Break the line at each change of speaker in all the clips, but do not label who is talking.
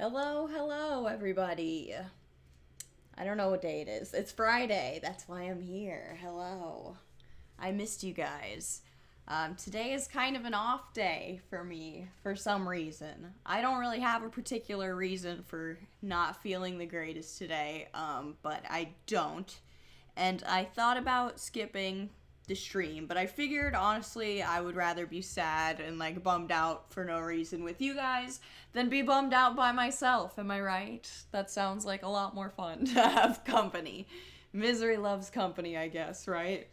Hello, everybody. I don't know what day it is. It's Friday. That's why I'm here. Hello. I missed you guys. Today is kind of an off day for me for some reason. I don't really have a particular reason for not feeling the greatest today, but I don't. And I thought about skipping the stream, but I figured honestly I would rather be sad and like bummed out for no reason with you guys than be bummed out by myself. Am I right? That sounds like a lot more fun to have company. Misery loves company, I guess, right?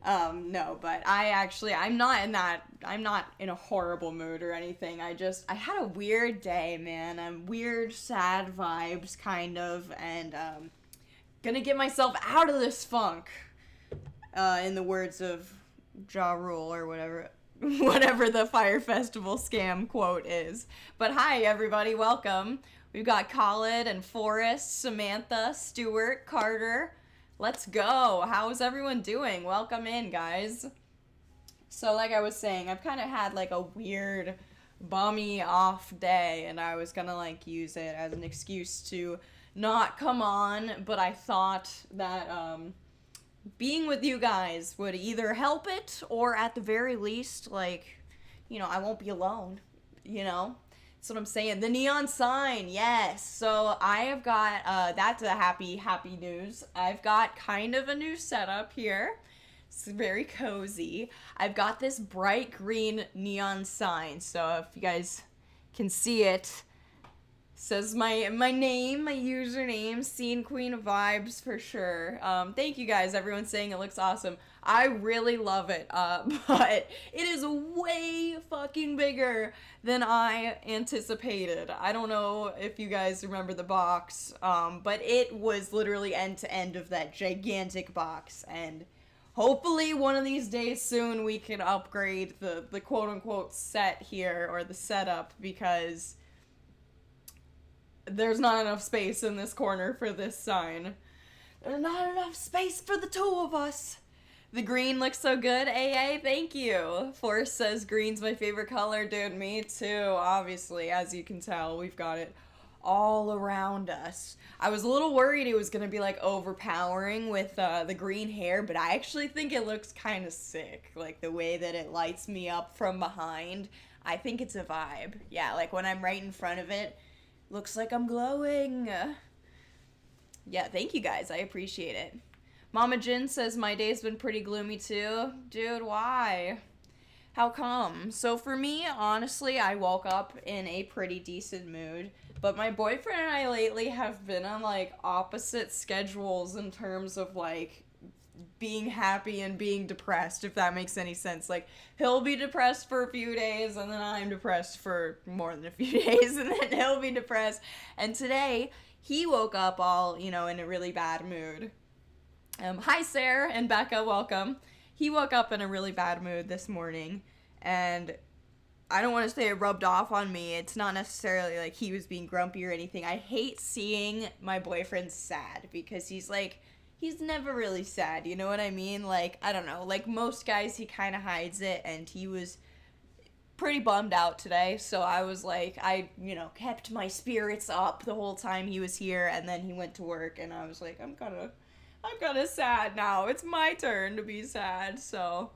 No, but I'm not in a horrible mood or anything. I had a weird day, man. Weird, sad vibes, kind of, and, gonna get myself out of this funk. In the words of Ja Rule or whatever the Fire Festival scam quote is. But hi, everybody, welcome. We've got Khalid and Forrest, Samantha, Stuart, Carter. Let's go. How's everyone doing? Welcome in, guys. So like I was saying, I've kind of had like a weird bummy off day, and I was gonna like use it as an excuse to not come on, but I thought that being with you guys would either help it or at the very least, like, I won't be alone, That's what I'm saying. The neon sign, yes. So I have got, that's a happy news. I've got kind of a new setup here. It's very cozy. I've got this bright green neon sign. So if you guys can see it, says my name, my username, Scene Queen of Vibes for sure. Thank you guys, everyone's saying it looks awesome. I really love it, but it is way fucking bigger than I anticipated. I don't know if you guys remember the box, but it was literally end to end of that gigantic box, and hopefully one of these days soon we can upgrade the quote-unquote set here, or the setup, because there's not enough space in this corner for this sign. There's not enough space for the two of us. The green looks so good. AA, thank you. Forrest says green's my favorite color. Dude, me too. Obviously, as you can tell, we've got it all around us. I was a little worried it was going to be like overpowering with the green hair, but I actually think it looks kind of sick. Like the way that it lights me up from behind. I think it's a vibe. Yeah, like when I'm right in front of it, looks like I'm glowing. Yeah, thank you guys. I appreciate it. Mama Jin says my day's been pretty gloomy too. Dude, why? How come? So for me, honestly, I woke up in a pretty decent mood. But my boyfriend and I lately have been on like opposite schedules in terms of like being happy and being depressed, if that makes any sense. Like, he'll be depressed for a few days, and then I'm depressed for more than a few days, and then he'll be depressed. And today, he woke up all, in a really bad mood. Hi, Sarah and Becca, welcome. He woke up in a really bad mood this morning, and I don't want to say it rubbed off on me. It's not necessarily like he was being grumpy or anything. I hate seeing my boyfriend sad, because he's never really sad, you know what I mean? Like, I don't know, like most guys, he kind of hides it, and he was pretty bummed out today, so I was like, I kept my spirits up the whole time he was here, and then he went to work, and I was like, I'm kind of sad now. It's my turn to be sad, so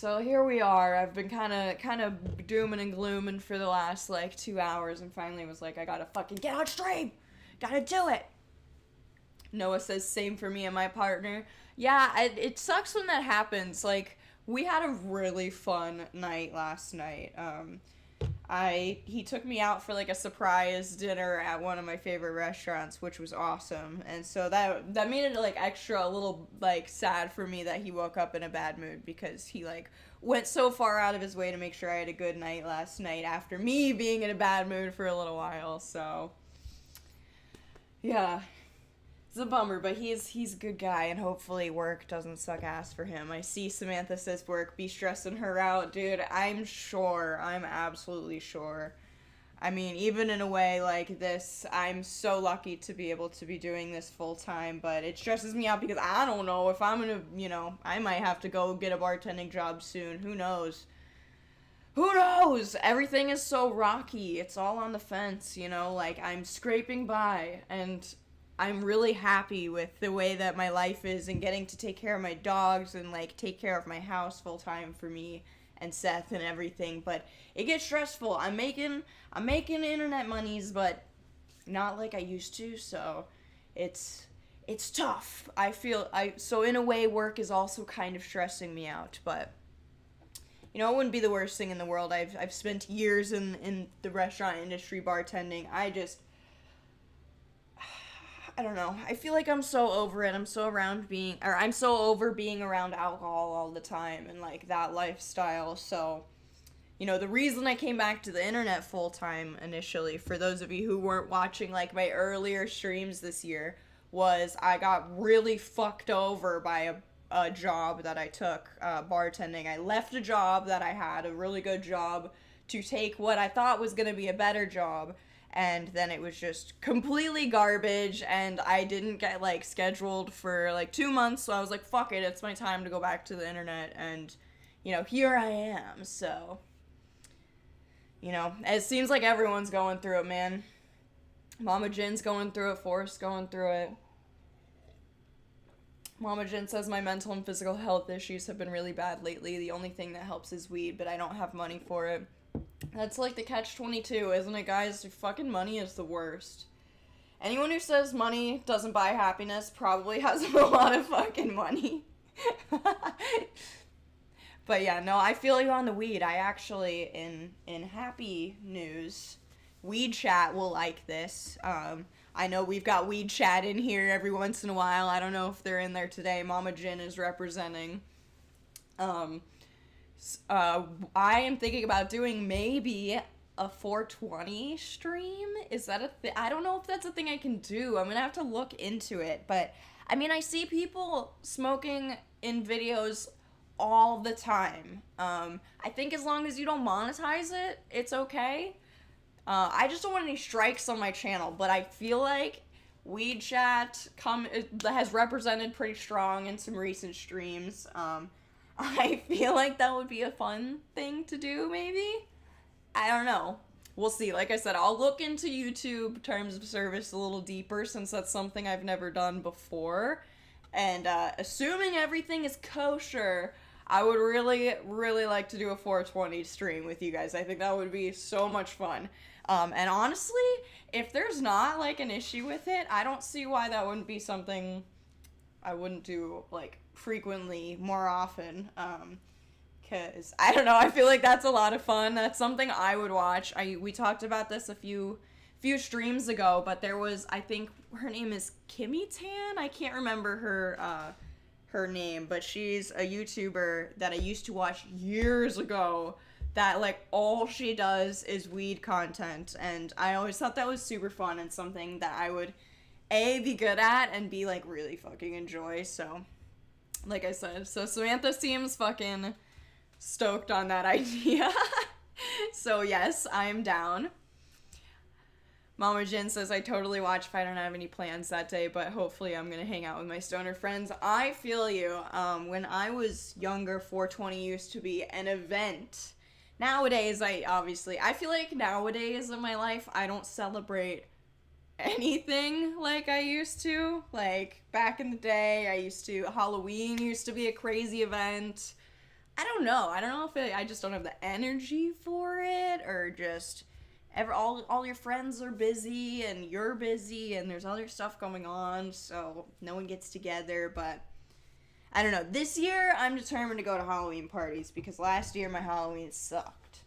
here we are. I've been kind of dooming and glooming for the last, 2 hours, and finally was like, I gotta fucking get on stream! Gotta do it! Noah says, same for me and my partner. Yeah, it sucks when that happens. Like, we had a really fun night last night. He took me out for, a surprise dinner at one of my favorite restaurants, which was awesome. And so that made it, extra a little, sad for me that he woke up in a bad mood, because he, went so far out of his way to make sure I had a good night last night after me being in a bad mood for a little while. So, yeah. It's a bummer, but he's a good guy, and hopefully work doesn't suck ass for him. I see Samantha says work be stressing her out. Dude, I'm absolutely sure. I mean, even in a way like this, I'm so lucky to be able to be doing this full time, but it stresses me out because I don't know if I'm gonna, I might have to go get a bartending job soon. Who knows? who knows? Everything is so rocky. It's all on the fence, you know? Like, I'm scraping by, and I'm really happy with the way that my life is and getting to take care of my dogs and, like, take care of my house full time for me and Seth and everything. But it gets stressful. I'm making internet monies, but not like I used to, so it's tough. So in a way, work is also kind of stressing me out, but you know, it wouldn't be the worst thing in the world. I've spent years in the restaurant industry bartending. I don't know. I feel like I'm so over it. I'm so over being around alcohol all the time and like that lifestyle. So, you know, the reason I came back to the internet full time initially, for those of you who weren't watching like my earlier streams this year, was I got really fucked over by a job that I took, bartending. I left a job that I had, a really good job, to take what I thought was going to be a better job, and then it was just completely garbage, and I didn't get, like, scheduled for, like, 2 months, so I was like, fuck it, it's my time to go back to the internet, and, you know, here I am, so, you know, it seems like everyone's going through it, man. Mama Jin's going through it, Forrest's going through it. Mama Jen says my mental and physical health issues have been really bad lately. The only thing that helps is weed, but I don't have money for it. That's like the catch-22, isn't it, guys? Fucking money is the worst. Anyone who says money doesn't buy happiness probably has a lot of fucking money. But yeah, no, I feel you on the weed. I actually, in happy news, Weed Chat will like this. I know we've got Weed Chat in here every once in a while. I don't know if they're in there today. Mama Jin is representing. I am thinking about doing maybe a 420 stream. Is that a thing? I don't know if that's a thing I can do. I'm gonna have to look into it. But, I mean, I see people smoking in videos all the time. I think as long as you don't monetize it, it's okay. I just don't want any strikes on my channel, but I feel like Weed Chat has represented pretty strong in some recent streams. I feel like that would be a fun thing to do, maybe? I don't know. We'll see. Like I said, I'll look into YouTube terms of service a little deeper, since that's something I've never done before. And assuming everything is kosher, I would really, really like to do a 420 stream with you guys. I think that would be so much fun. And honestly, if there's not, like, an issue with it, I don't see why that wouldn't be something I wouldn't do, like, frequently, more often. Because, I don't know, I feel like that's a lot of fun. That's something I would watch. We talked about this a few streams ago, but there was, I think, her name is Kimmy Tan? I can't remember her name, but she's a YouTuber that I used to watch years ago, that, like, all she does is weed content, and I always thought that was super fun and something that I would, A, be good at, and B, like, really fucking enjoy. So, like I said, so Samantha seems fucking stoked on that idea. So, yes, I'm down. Mama Jin says, I totally watch if I don't have any plans that day, but hopefully I'm gonna hang out with my stoner friends. I feel you. When I was younger, 420 used to be an event. Nowadays, I feel like nowadays in my life, I don't celebrate anything like I used to. Like, back in the day, Halloween used to be a crazy event. I don't know if I just don't have the energy for it, or just all your friends are busy, and you're busy, and there's other stuff going on, so no one gets together. But I don't know. This year, I'm determined to go to Halloween parties, because last year my Halloween sucked.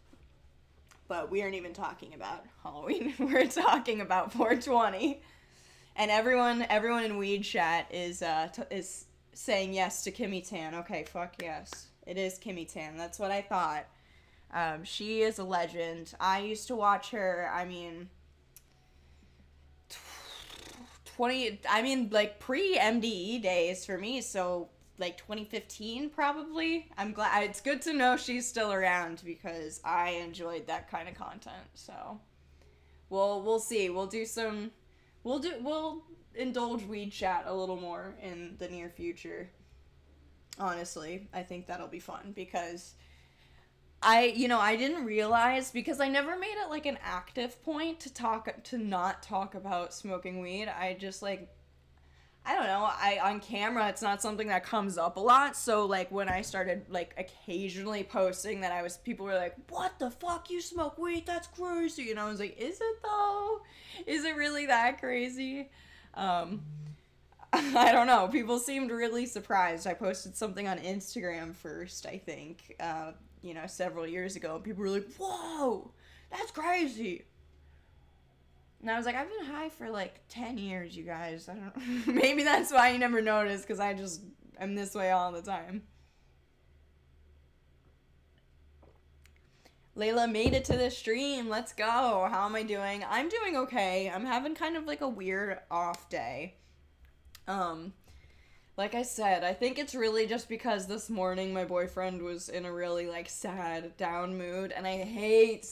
But we aren't even talking about Halloween. We're talking about 420. And everyone in Weed Chat is saying yes to Kimmy Tan. Okay, fuck yes. It is Kimmy Tan. That's what I thought. She is a legend. I used to watch her, like, pre-MDE days for me, so, like, 2015, probably. I'm glad. It's good to know she's still around, because I enjoyed that kind of content, so. We'll see. We'll indulge Weed Chat a little more in the near future. Honestly, I think that'll be fun, because I didn't realize, because I never made it like an active point to not talk about smoking weed. I just like, I don't know, on camera it's not something that comes up a lot, so like when I started like occasionally posting that, people were like, what the fuck, you smoke weed, that's crazy, and I was like, is it though? Is it really that crazy? I don't know, people seemed really surprised. I posted something on Instagram first, I think, several years ago, and people were like, whoa, that's crazy. And I was like, I've been high for like 10 years, you guys. I don't maybe that's why you never noticed, because I just am this way all the time. Layla made it to the stream. Let's go. How am I doing? I'm doing okay. I'm having kind of like a weird off day. Like I said, I think it's really just because this morning my boyfriend was in a really like sad, down mood, and I hate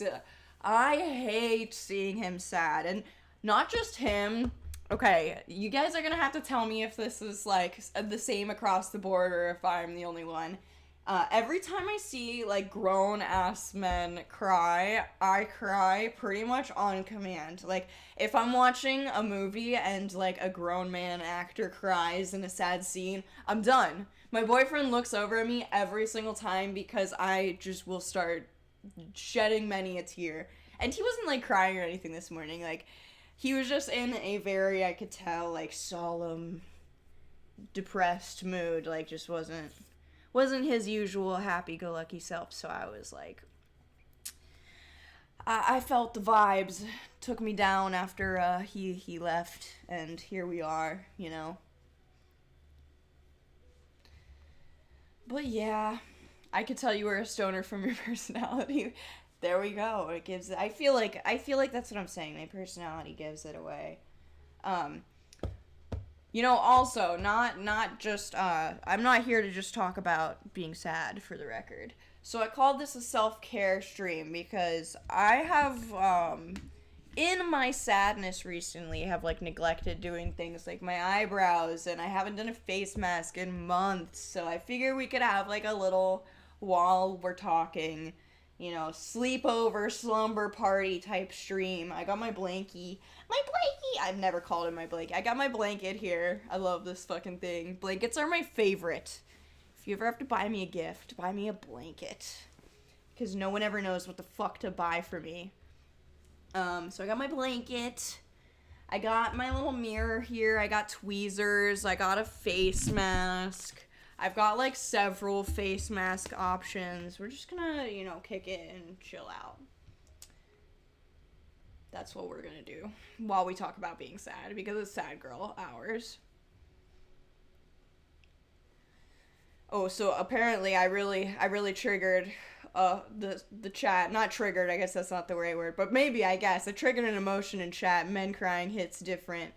seeing him sad. And not just him. Okay, you guys are gonna have to tell me if this is like the same across the board or if I'm the only one. Every time I see like grown ass men cry, I cry pretty much on command. Like if I'm watching a movie and like a grown man actor cries in a sad scene, I'm done. My boyfriend looks over at me every single time because I just will start shedding many a tear. And he wasn't like crying or anything this morning. Like he was just in a very, I could tell, like solemn, depressed mood. Like just wasn't his usual happy-go-lucky self. So I was like, I felt the vibes, took me down after he left, and here we are, you know. But yeah, I could tell you were a stoner from your personality. There we go. It gives. I feel like that's what I'm saying. My personality gives it away. Also, not just, I'm not here to just talk about being sad, for the record. So I called this a self-care stream because I have, in my sadness recently, have, like, neglected doing things like my eyebrows, and I haven't done a face mask in months, so I figure we could have, like, a little, while we're talking, sleepover, slumber party type stream. I got my blankie. I've never called it my blanket. I got my blanket here. I love this fucking thing. Blankets are my favorite. If you ever have to buy me a gift, buy me a blanket. Because no one ever knows what the fuck to buy for me. So I got my blanket. I got my little mirror here. I got tweezers. I got a face mask. I've got, like, several face mask options. We're just gonna, kick it and chill out. That's what we're gonna do while we talk about being sad, because it's sad girl hours. Oh, so apparently I really triggered the chat. Not triggered, I guess that's not the right word, but maybe, I guess. I triggered an emotion in chat. Men crying hits different.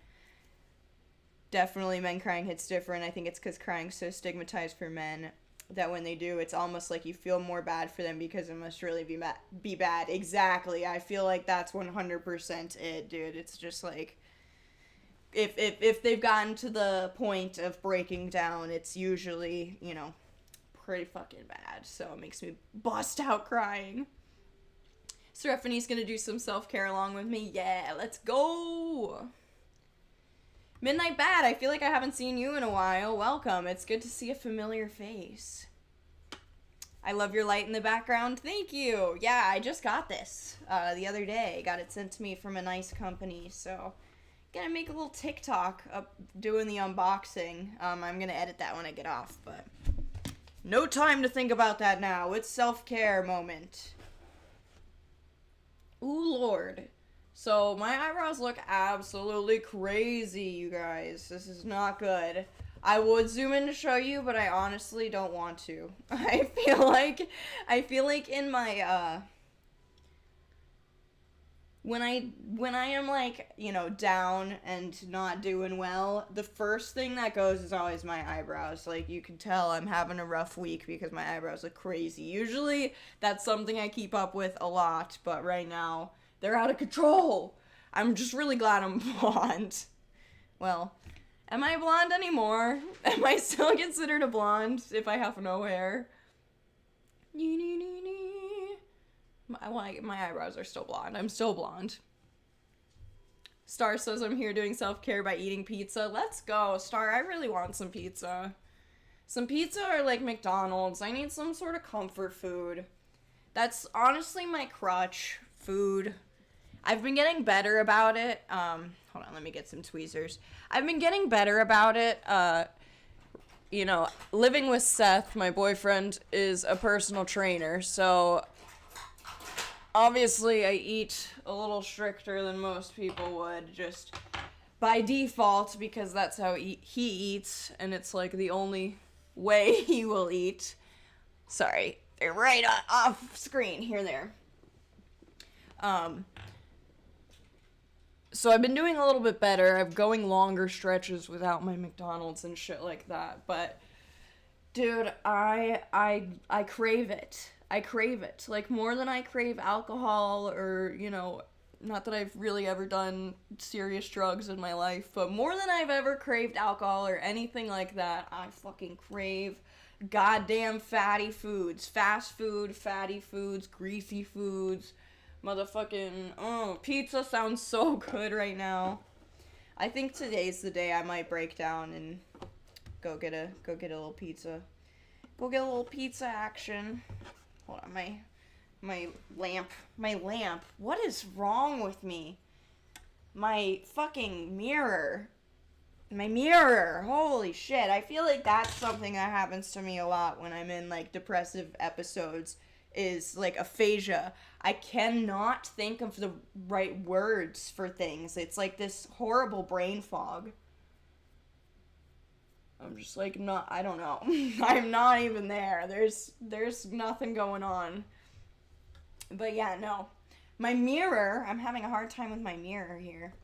Definitely men crying hits different. I think it's because crying's so stigmatized for men that when they do, it's almost like you feel more bad for them because it must really be bad. Exactly. I feel like that's 100% it, dude. It's just like, if they've gotten to the point of breaking down, it's usually, pretty fucking bad. So it makes me bust out crying. Seraphine's gonna do some self-care along with me. Yeah, let's go! Midnight Bad, I feel like I haven't seen you in a while. Welcome. It's good to see a familiar face. I love your light in the background. Thank you. Yeah, I just got this the other day. Got it sent to me from a nice company. So, gonna make a little TikTok up doing the unboxing. I'm gonna edit that when I get off, but no time to think about that now. It's self-care moment. Ooh, Lord. So, my eyebrows look absolutely crazy, you guys. This is not good. I would zoom in to show you, but I honestly don't want to. I feel like in my, when I am, like, down and not doing well, the first thing that goes is always my eyebrows. Like, you can tell I'm having a rough week because my eyebrows look crazy. Usually, that's something I keep up with a lot, but right now, they're out of control. I'm just really glad I'm blonde. Well, am I blonde anymore? Am I still considered a blonde if I have no hair?
My eyebrows are still blonde. I'm still blonde. Star says I'm here doing self-care by eating pizza. Let's go, Star. I really want some pizza. Some pizza or like McDonald's. I need some sort of comfort food. That's honestly my crutch. Food. I've been getting better about it. Hold on, let me get some tweezers. I've been getting better about it. Living with Seth, my boyfriend, is a personal trainer, so obviously I eat a little stricter than most people would, just by default, because that's how he eats, and it's like the only way he will eat. Sorry, they're right off screen. Here, there. So I've been doing a little bit better. I'm going longer stretches without my McDonald's and shit like that. But, dude, I crave it. I crave it. Like, more than I crave alcohol or, not that I've really ever done serious drugs in my life, but more than I've ever craved alcohol or anything like that, I fucking crave goddamn fatty foods. Fast food, fatty foods, greasy foods. Motherfucking, pizza sounds so good right now. I think today's the day I might break down and go get a little pizza. Go get a little pizza action. Hold on, my lamp. What is wrong with me? My fucking mirror. My mirror. Holy shit. I feel like that's something that happens to me a lot when I'm in, like, depressive episodes, is, like, aphasia. I cannot think of the right words for things. It's like this horrible brain fog. I'm just like, I don't know. I'm not even there. There's nothing going on. But yeah, no. My mirror, I'm having a hard time with my mirror here.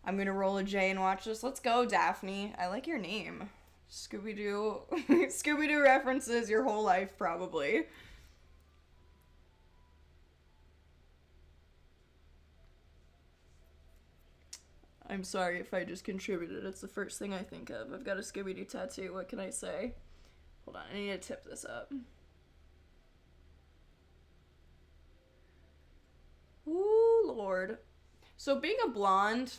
I'm gonna roll a J and watch this. Let's go, Daphne. I like your name. Scooby-Doo. Scooby-Doo references your whole life, probably. I'm sorry if I just contributed. It's the first thing I think of. I've got a Scooby-Doo tattoo. What can I say? Hold on, I need to tip this up. Ooh, Lord. So being a blonde,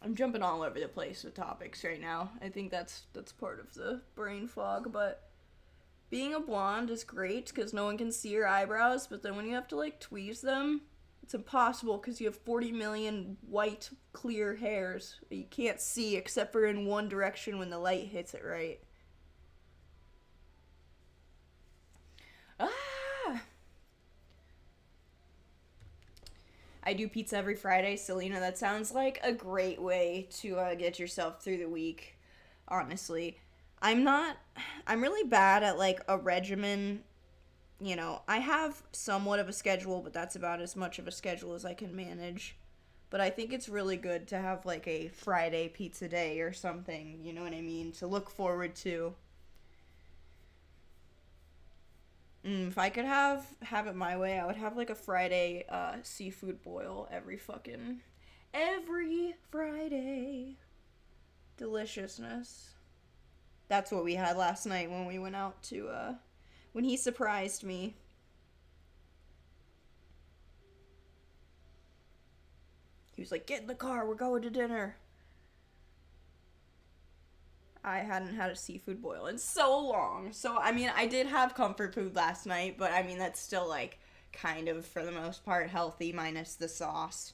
I'm jumping all over the place with topics right now. I think that's part of the brain fog, but being a blonde is great because no one can see your eyebrows, but then when you have to, like, tweeze them, it's impossible because you have 40 million white, clear hairs that you can't see except for in one direction when the light hits it right. I do pizza every Friday. Selena, that sounds like a great way to get yourself through the week, honestly. I'm really bad at, like, a regimen. I have somewhat of a schedule, but that's about as much of a schedule as I can manage. But I think it's really good to have, like, a Friday pizza day or something, you know what I mean, to look forward to. If I could have it my way, I would have, like, a Friday seafood boil every Friday. Deliciousness. That's what we had last night when we went out to, when he surprised me. He was like, get in the car, we're going to dinner. I hadn't had a seafood boil in so long. So, I mean, I did have comfort food last night, but I mean, that's still, like, kind of, for the most part, healthy, minus the sauce.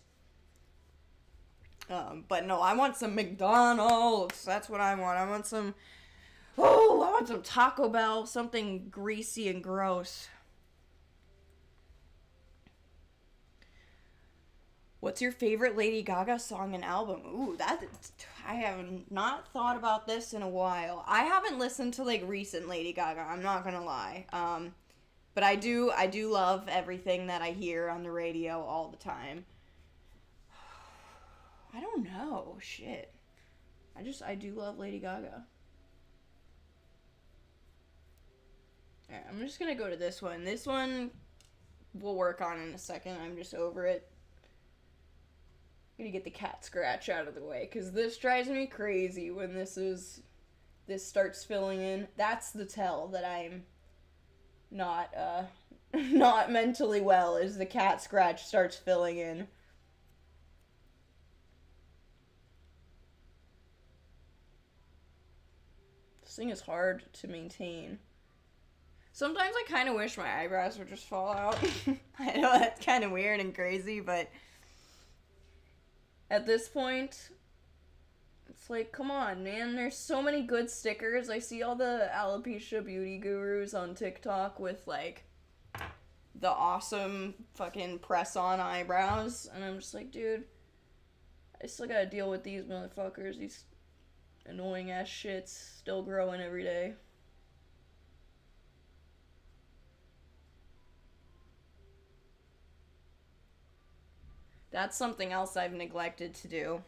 But no, I want some McDonald's. That's what I want. I want some Taco Bell, something greasy and gross. What's your favorite Lady Gaga song and album? Ooh, I have not thought about this in a while. I haven't listened to, like, recent Lady Gaga, I'm not gonna lie. But I do love everything that I hear on the radio all the time. I don't know, shit. I do love Lady Gaga. Alright, I'm just gonna go to this one. This one we'll work on in a second. I'm just over it. I'm gonna get the cat scratch out of the way, because this drives me crazy when this starts filling in. That's the tell that I'm not not mentally well as the cat scratch starts filling in. This thing is hard to maintain. Sometimes I kind of wish my eyebrows would just fall out. I know that's kind of weird and crazy, but at this point, it's like, come on, man. There's so many good stickers. I see all the alopecia beauty gurus on TikTok with, like, the awesome fucking press-on eyebrows. And I'm just like, dude, I still gotta deal with these motherfuckers. These annoying-ass shits still growing every day. That's something else I've neglected to do.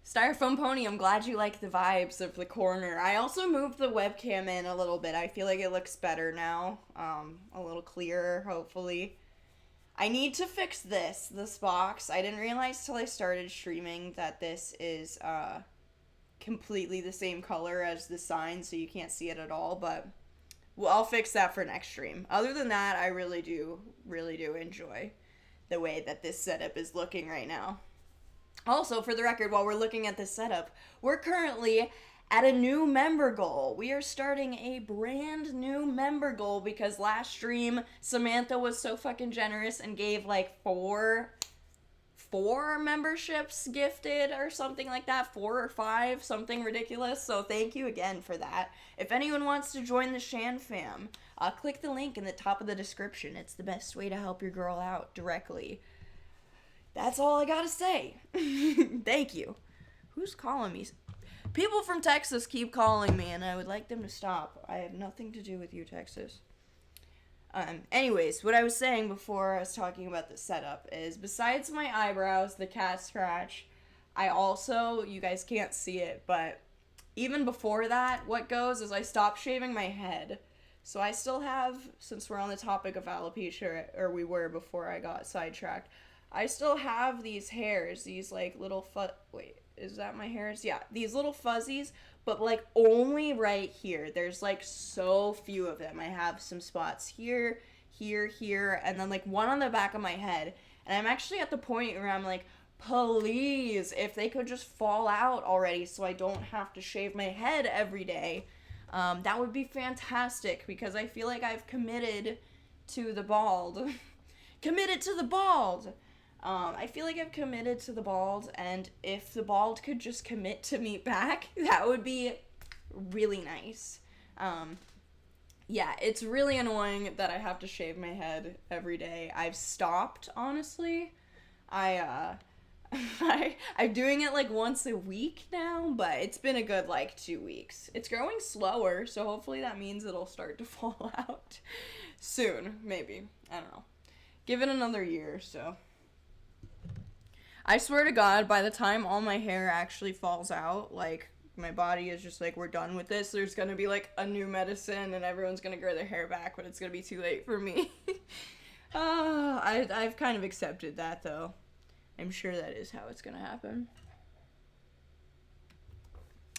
Styrofoam Pony, I'm glad you like the vibes of the corner. I also moved the webcam in a little bit. I feel like it looks better now. A little clearer, hopefully. I need to fix this box. I didn't realize till I started streaming that this is completely the same color as the sign, so you can't see it at all, but well, I'll fix that for next stream. Other than that, I really do enjoy the way that this setup is looking right now. Also, for the record, while we're looking at this setup, we're currently at a new member goal. We are starting a brand new member goal because last stream, Samantha was so fucking generous and gave like four memberships gifted or something like that, 4 or 5, something ridiculous. So thank you again for that. If anyone wants to join the Shan fam, click the link in the top of the description. It's the best way to help your girl out directly. That's all I gotta say. Thank you. Who's calling me? People from Texas keep calling me, and I would like them to stop. I have nothing to do with you, Texas. Anyways, what I was saying before I was talking about the setup is, besides my eyebrows, the cat scratch, I also, you guys can't see it, but even before that, what goes is I stopped shaving my head. So I still have, since we're on the topic of alopecia, or we were before I got sidetracked, I still have these hairs, these like little wait, is that my hairs? Yeah, these little fuzzies, but like only right here. There's like so few of them. I have some spots here, here, and then like one on the back of my head. And I'm actually at the point where I'm like, please, if they could just fall out already so I don't have to shave my head every day, that would be fantastic, because I feel like I've committed to the bald. Committed to the bald! I feel like I've committed to the bald, and if the bald could just commit to me back, that would be really nice. Yeah, it's really annoying that I have to shave my head every day. I've stopped, honestly. I'm doing it like once a week now, but it's been a good like 2 weeks. It's growing slower, so hopefully that means it'll start to fall out soon, maybe. I don't know. Give it another year, so. I swear to God, by the time all my hair actually falls out, like, my body is just like, we're done with this. There's gonna be, like, a new medicine, and everyone's gonna grow their hair back, but it's gonna be too late for me. I've kind of accepted that, though. I'm sure that is how it's gonna happen.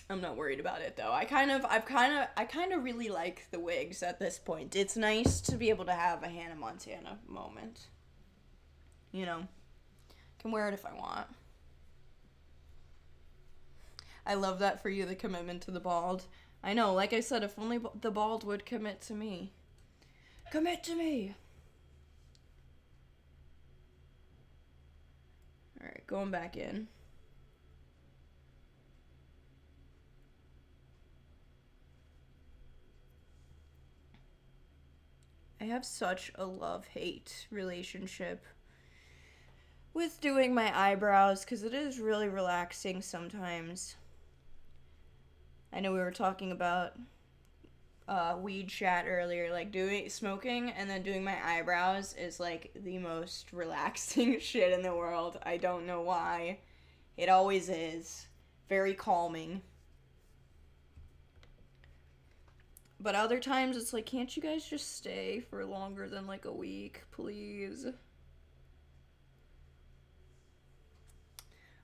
I'm not worried about it, though. I kind of really like the wigs at this point. It's nice to be able to have a Hannah Montana moment. You know? Can wear it if I want. I love that for you, the commitment to the bald. I know, like I said, if only the bald would commit to me. Commit to me! Alright, going back in. I have such a love-hate relationship with doing my eyebrows, because it is really relaxing sometimes. I know we were talking about weed chat earlier, like smoking and then doing my eyebrows is like the most relaxing shit in the world. I don't know why. It always is. Very calming. But other times it's like, can't you guys just stay for longer than like a week, please?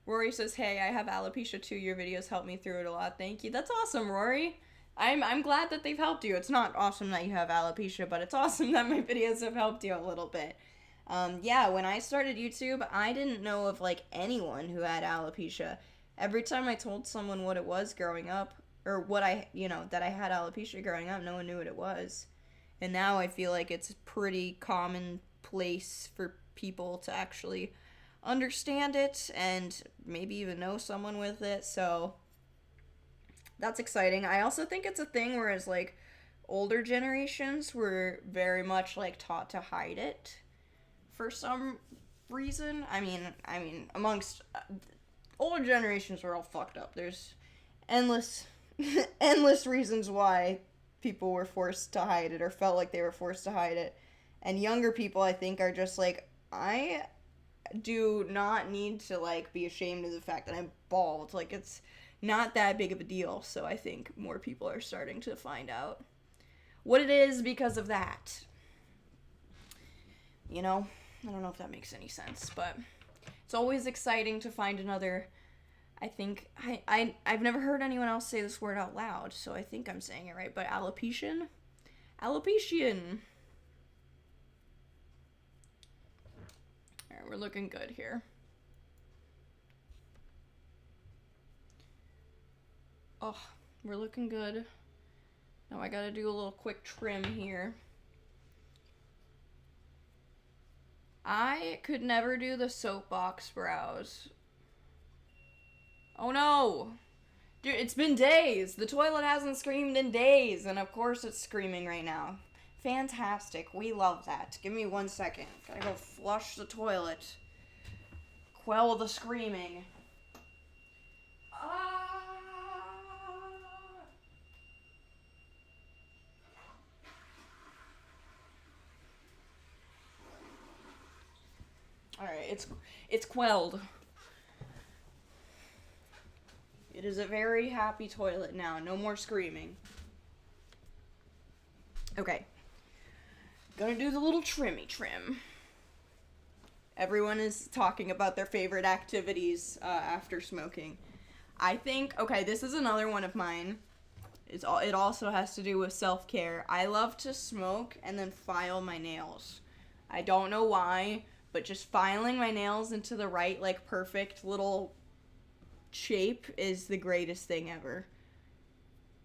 Rory says, hey, I have alopecia too. Your videos help me through it a lot. Thank you. That's awesome, Rory. I'm glad that they've helped you. It's not awesome that you have alopecia, but it's awesome that my videos have helped you a little bit. Yeah, when I started YouTube, I didn't know of like anyone who had alopecia. Every time I told someone what it was growing up, or what that I had alopecia growing up, no one knew what it was. And now I feel like it's pretty commonplace for people to actually understand it and maybe even know someone with it. So that's exciting. I also think it's a thing whereas like older generations were very much like taught to hide it for some reason. I mean amongst older generations were all fucked up. There's endless endless reasons why people were forced to hide it or felt like they were forced to hide it. And younger people I think are just like, I do not need to like be ashamed of the fact that I'm bald. Like it's not that big of a deal. So I think more people are starting to find out what it is because of that. You know, I don't know if that makes any sense, but it's always exciting to find another. I think I've never heard anyone else say this word out loud, so I think I'm saying it right, but alopecian. Alopecian. Alright, we're looking good here. Oh, we're looking good. Now I gotta do a little quick trim here. I could never do the soapbox brows. Oh no! Dude, it's been days! The toilet hasn't screamed in days, and of course it's screaming right now. Fantastic. We love that. Give me 1 second. Gotta go flush the toilet. Quell the screaming. Alright, it's quelled. It is a very happy toilet now. No more screaming. Okay. Gonna do the little trimmy trim. Everyone is talking about their favorite activities after smoking. I think, okay, this is another one of mine. It also has to do with self-care. I love to smoke and then file my nails. I don't know why, but just filing my nails into the right, like, perfect little shape is the greatest thing ever.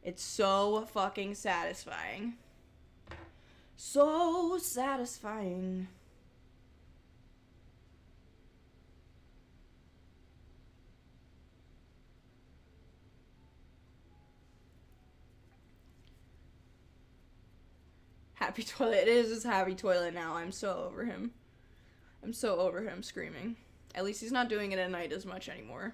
It's so fucking satisfying. So satisfying. Happy toilet. It is his happy toilet now. I'm so over him. I'm so over him screaming. At least he's not doing it at night as much anymore.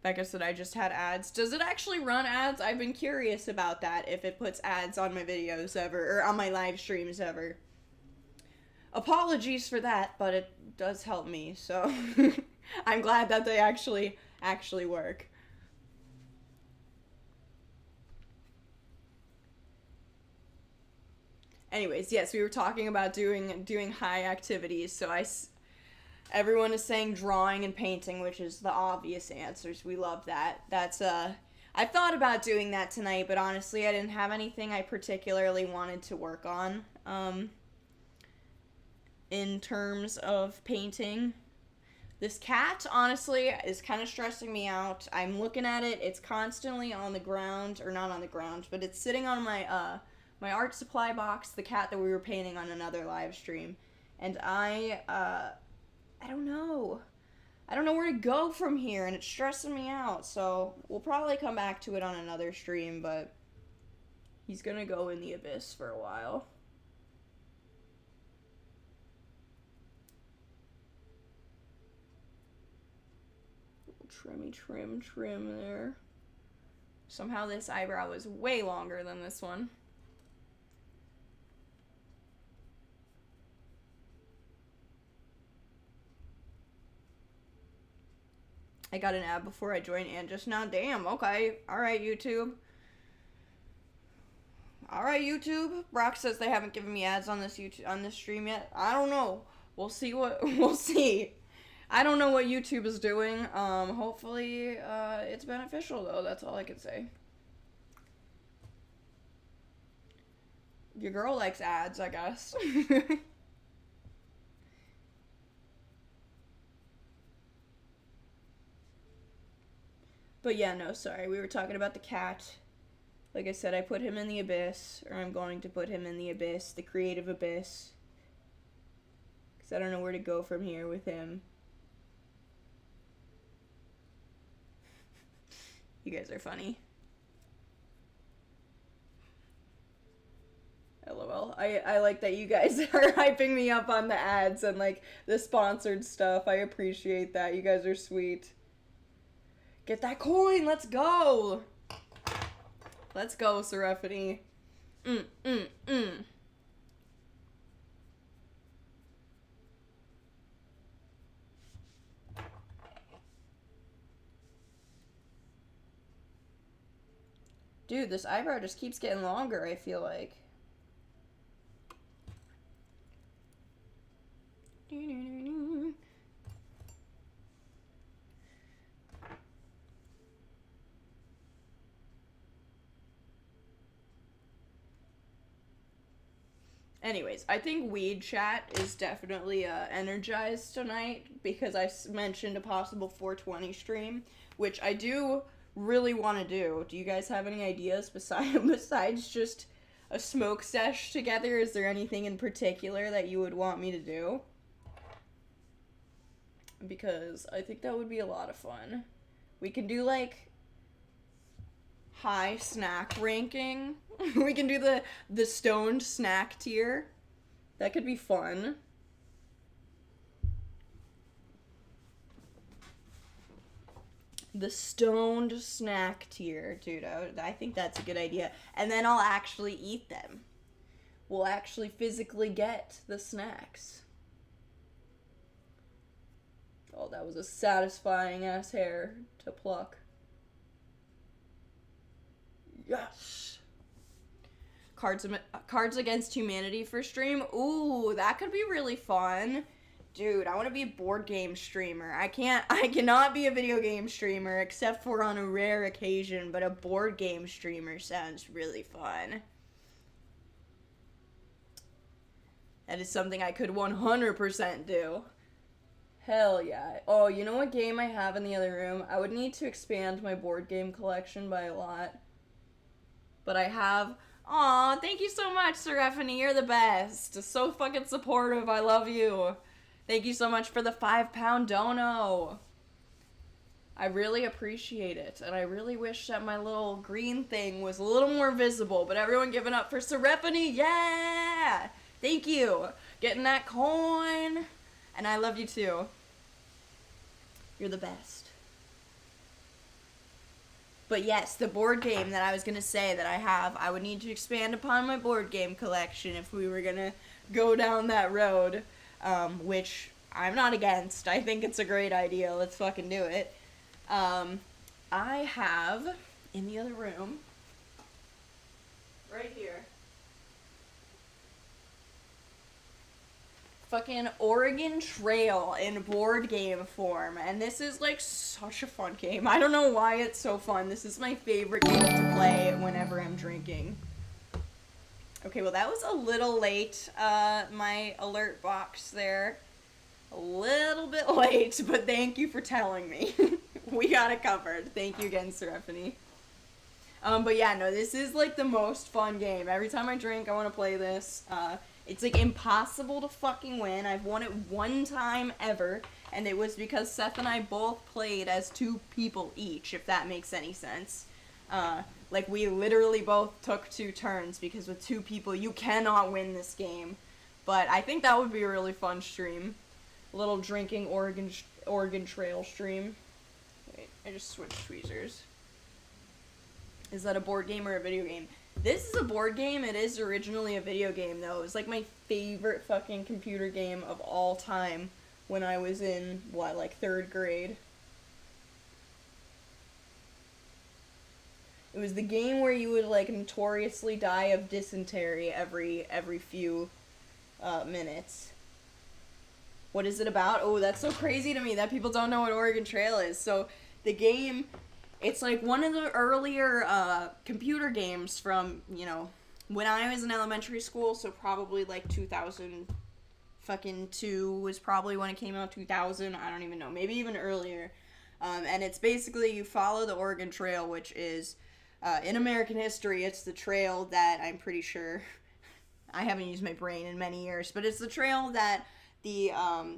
Becca said I just had ads. Does it actually run ads? I've been curious about that, if it puts ads on my videos ever, or on my live streams ever. Apologies for that, but it does help me, so I'm glad that they actually work. Anyways, yes, we were talking about doing high activities, so everyone is saying drawing and painting, which is the obvious answers. We love that. That's, I thought about doing that tonight, but honestly, I didn't have anything I particularly wanted to work on, in terms of painting. This cat, honestly, is kind of stressing me out. I'm looking at it. It's constantly on the ground, or not on the ground, but it's sitting on my, my art supply box, the cat that we were painting on another live stream. And I don't know. I don't know where to go from here, and it's stressing me out. So we'll probably come back to it on another stream, but he's gonna go in the abyss for a while. Trimmy trim there. Somehow this eyebrow is way longer than this one. I got an ad before I joined and just now. Damn, okay. Alright, YouTube. Alright, YouTube. Brock says they haven't given me ads on this stream yet. I don't know. we'll see what we'll see. I don't know what YouTube is doing. Hopefully, it's beneficial though. That's all I can say. Your girl likes ads, I guess. But yeah, no, sorry. We were talking about the cat. Like I said, I put him in the abyss, or I'm going to put him in the abyss, the creative abyss. Because I don't know where to go from here with him. You guys are funny. LOL. I like that you guys are hyping me up on the ads and like the sponsored stuff. I appreciate that. You guys are sweet. Get that coin. Let's go. Let's go, Seraphine. Dude, this eyebrow just keeps getting longer, I feel like. Anyways, I think Weed Chat is definitely energized tonight because I mentioned a possible 420 stream, which I do really want to do. Do you guys have any ideas besides just a smoke sesh together? Is there anything in particular that you would want me to do? Because I think that would be a lot of fun. We can do like high snack ranking. We can do the stoned snack tier. That could be fun. The stoned snack tier, dude. I think that's a good idea. And then I'll actually eat them. We'll actually physically get the snacks. Oh, that was a satisfying ass hair to pluck. Yes. Cards Against Humanity for stream. Ooh, that could be really fun. Dude, I want to be a board game streamer. I cannot be a video game streamer except for on a rare occasion, but a board game streamer sounds really fun. That is something I could 100% do. Hell yeah. Oh, you know what game I have in the other room? I would need to expand my board game collection by a lot. But I have... Aw, thank you so much, Seraphine. You're the best. So fucking supportive. I love you. Thank you so much for the £5 dono. I really appreciate it. And I really wish that my little green thing was a little more visible. But everyone giving up for Seraphine. Yeah! Thank you. Getting that coin. And I love you too. You're the best. But yes, the board game that I was going to say that I have, I would need to expand upon my board game collection if we were going to go down that road, which I'm not against. I think it's a great idea. Let's fucking do it. I have, in the other room, right here, fucking Oregon Trail in board game form, and this is like such a fun game. I don't know why it's so fun. This is my favorite game to play whenever I'm drinking. Okay, well that was a little late, my alert box there. A little bit late, but thank you for telling me. We got it covered. Thank you again, Seraphine. But yeah, no, this is like the most fun game. Every time I drink, I want to play this. It's like impossible to fucking win. I've won it one time ever, and it was because Seth and I both played as 2 people each, if that makes any sense. Like we literally both took 2 turns because with 2 people you cannot win this game. But I think that would be a really fun stream. A little drinking Oregon Trail stream. Wait, I just switched tweezers. Is that a board game or a video game? This is a board game. It is originally a video game, though. It was like my favorite fucking computer game of all time when I was in, like 3rd grade. It was the game where you would, like, notoriously die of dysentery every few minutes. What is it about? Oh, that's so crazy to me that people don't know what Oregon Trail is. So the game, it's like one of the earlier computer games from, you know, when I was in elementary school, so probably like 2000 fucking 2 was probably when it came out, 2000, I don't even know, maybe even earlier. And it's basically you follow the Oregon Trail, which is, in American history, it's the trail that I'm pretty sure, I haven't used my brain in many years, but it's the trail that the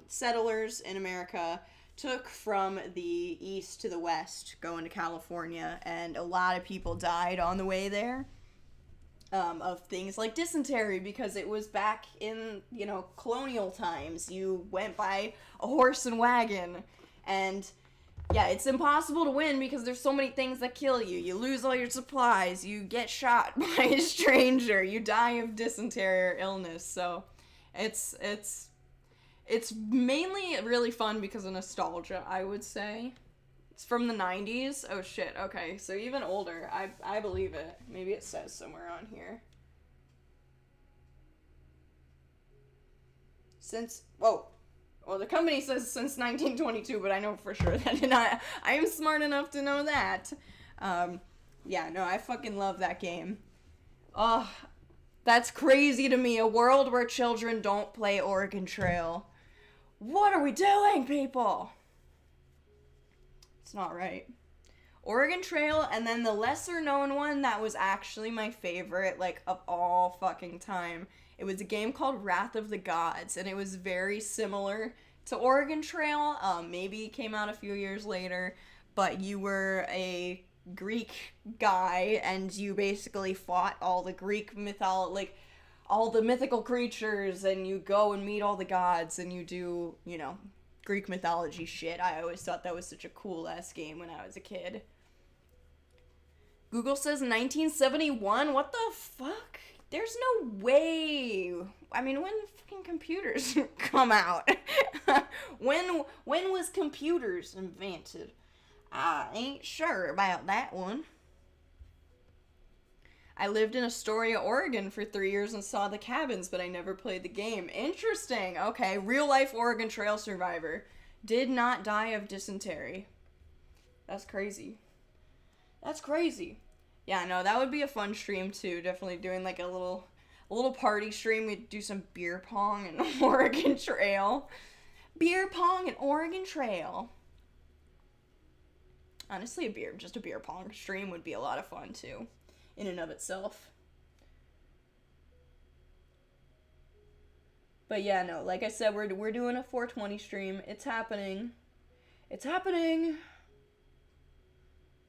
settlers in America took from the east to the west, going to California, and a lot of people died on the way there. Of things like dysentery, because it was back in, you know, colonial times. You went by a horse and wagon, and yeah, it's impossible to win because there's so many things that kill you. You lose all your supplies, you get shot by a stranger, you die of dysentery or illness. So it's mainly really fun because of nostalgia, I would say. It's from the 90s. Oh shit, okay, so even older. I believe it. Maybe it says somewhere on here. Well, the company says since 1922, but I know for sure that I am smart enough to know that. Yeah, no, I fucking love that game. Oh, that's crazy to me. A world where children don't play Oregon Trail. What are we doing, people? It's not right. Oregon Trail, and then the lesser known one that was actually my favorite, like, of all fucking time. It was a game called Wrath of the Gods, and it was very similar to Oregon Trail. Maybe it came out a few years later, but you were a Greek guy, and you basically fought all the Greek all the mythical creatures, and you go and meet all the gods, and you do, you know, Greek mythology shit. I always thought that was such a cool ass game when I was a kid. Google says 1971? What the fuck? There's no way. I mean, when fucking computers come out? when was computers invented? I ain't sure about that one. I lived in Astoria, Oregon for 3 years and saw the cabins, but I never played the game. Interesting. Okay, real life Oregon Trail survivor. Did not die of dysentery. That's crazy. That's crazy. Yeah, no, that would be a fun stream too. Definitely doing like a little party stream. We'd do some beer pong and Oregon Trail. Beer pong and Oregon Trail. Honestly, just a beer pong stream would be a lot of fun too, in and of itself. But yeah, no, like I said, we're doing a 420 stream. It's happening. It's happening.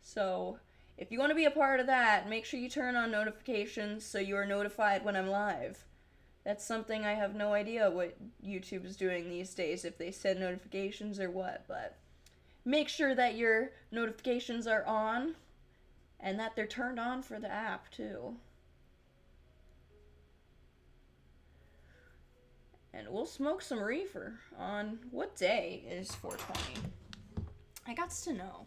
So, if you want to be a part of that, make sure you turn on notifications so you are notified when I'm live. That's something I have no idea what YouTube is doing these days, if they send notifications or what, but make sure that your notifications are on and that they're turned on for the app too. And we'll smoke some reefer on what day is 420? I gots to know.